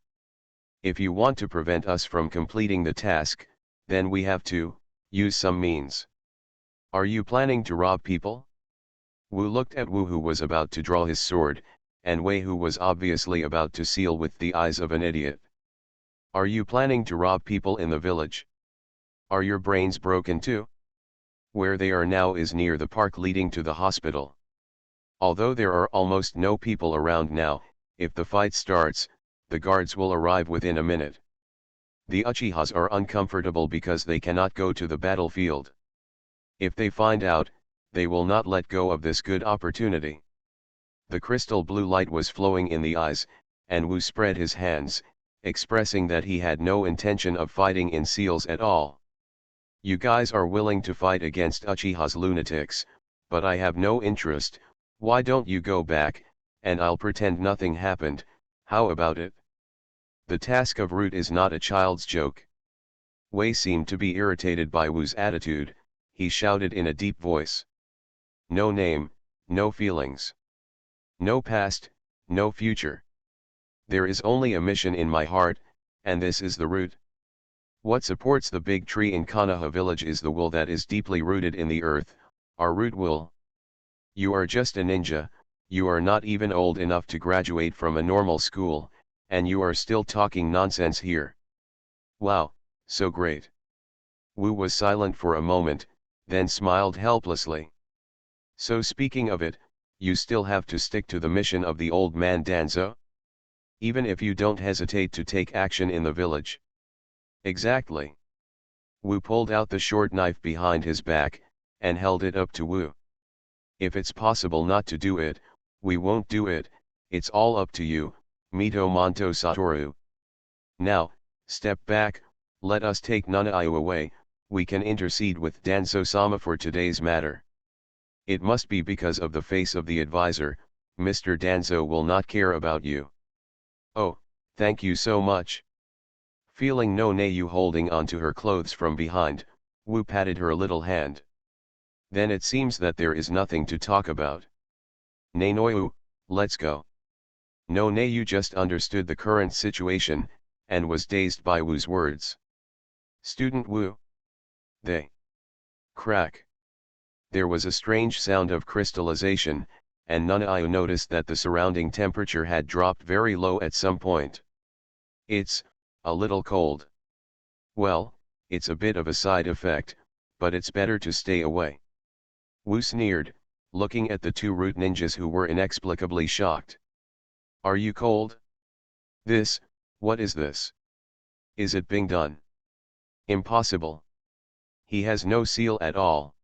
If you want to prevent us from completing the task, then we have to use some means. Are you planning to rob people? Wu looked at Wu, who was about to draw his sword, and Wei, who was obviously about to seal with the eyes of an idiot. Are you planning to rob people in the village? Are your brains broken too? Where they are now is near the park leading to the hospital. Although there are almost no people around now, if the fight starts, the guards will arrive within a minute. The Uchihas are uncomfortable because they cannot go to the battlefield. If they find out, they will not let go of this good opportunity. The crystal blue light was flowing in the eyes, and Wu spread his hands, expressing that he had no intention of fighting in seals at all. You guys are willing to fight against Uchiha's lunatics, but I have no interest. Why don't you go back, and I'll pretend nothing happened, how about it? The task of root is not a child's joke. Wei seemed to be irritated by Wu's attitude. He shouted in a deep voice. No name, no feelings. No past, no future. There is only a mission in my heart, and this is the root. What supports the big tree in Konoha village is the will that is deeply rooted in the earth, our root will. You are just a ninja, you are not even old enough to graduate from a normal school, and you are still talking nonsense here. Wow, so great. Wu was silent for a moment, then smiled helplessly. So speaking of it, you still have to stick to the mission of the old man Danzo? Even if you don't hesitate to take action in the village. Exactly. Wu pulled out the short knife behind his back, and held it up to Wu. If it's possible not to do it, we won't do it, it's all up to you, Mito Monto Satoru. Now, step back, let us take Nanaiu away, we can intercede with Danzo-sama for today's matter. It must be because of the face of the advisor, Mr. Danzo will not care about you. Oh, thank you so much. Feeling Nanaiu holding onto her clothes from behind, Wu patted her little hand. Then it seems that there is nothing to talk about. Nanaiu, let's go. Nanaiu just understood the current situation, and was dazed by Wu's words. Student Wu. They. Crack. There was a strange sound of crystallization, and Nanaiu noticed that the surrounding temperature had dropped very low at some point. It's a little cold. Well, it's a bit of a side effect, but it's better to stay away. Wu sneered, looking at the two root ninjas who were inexplicably shocked. Are you cold? What is this? Is it being done? Impossible. He has no seal at all.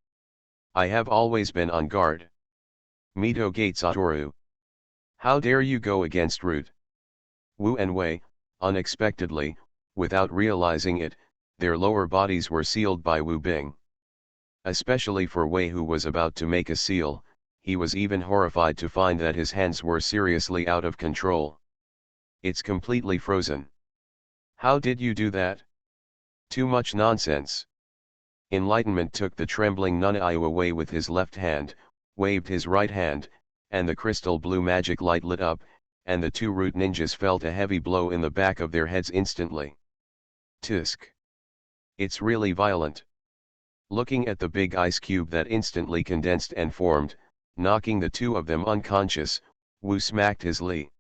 I have always been on guard. Mito Gate Satoru. How dare you go against root? Wu and Wei, unexpectedly, without realizing it, their lower bodies were sealed by Wu Bing. Especially for Wei, who was about to make a seal, he was even horrified to find that his hands were seriously out of control. It's completely frozen. How did you do that? Too much nonsense. Enlightenment took the trembling Nanaiu away with his left hand, waved his right hand, and the crystal blue magic light lit up, and the two root ninjas felt a heavy blow in the back of their heads instantly. Tisk. It's really violent. Looking at the big ice cube that instantly condensed and formed, knocking the two of them unconscious, Wu smacked his li.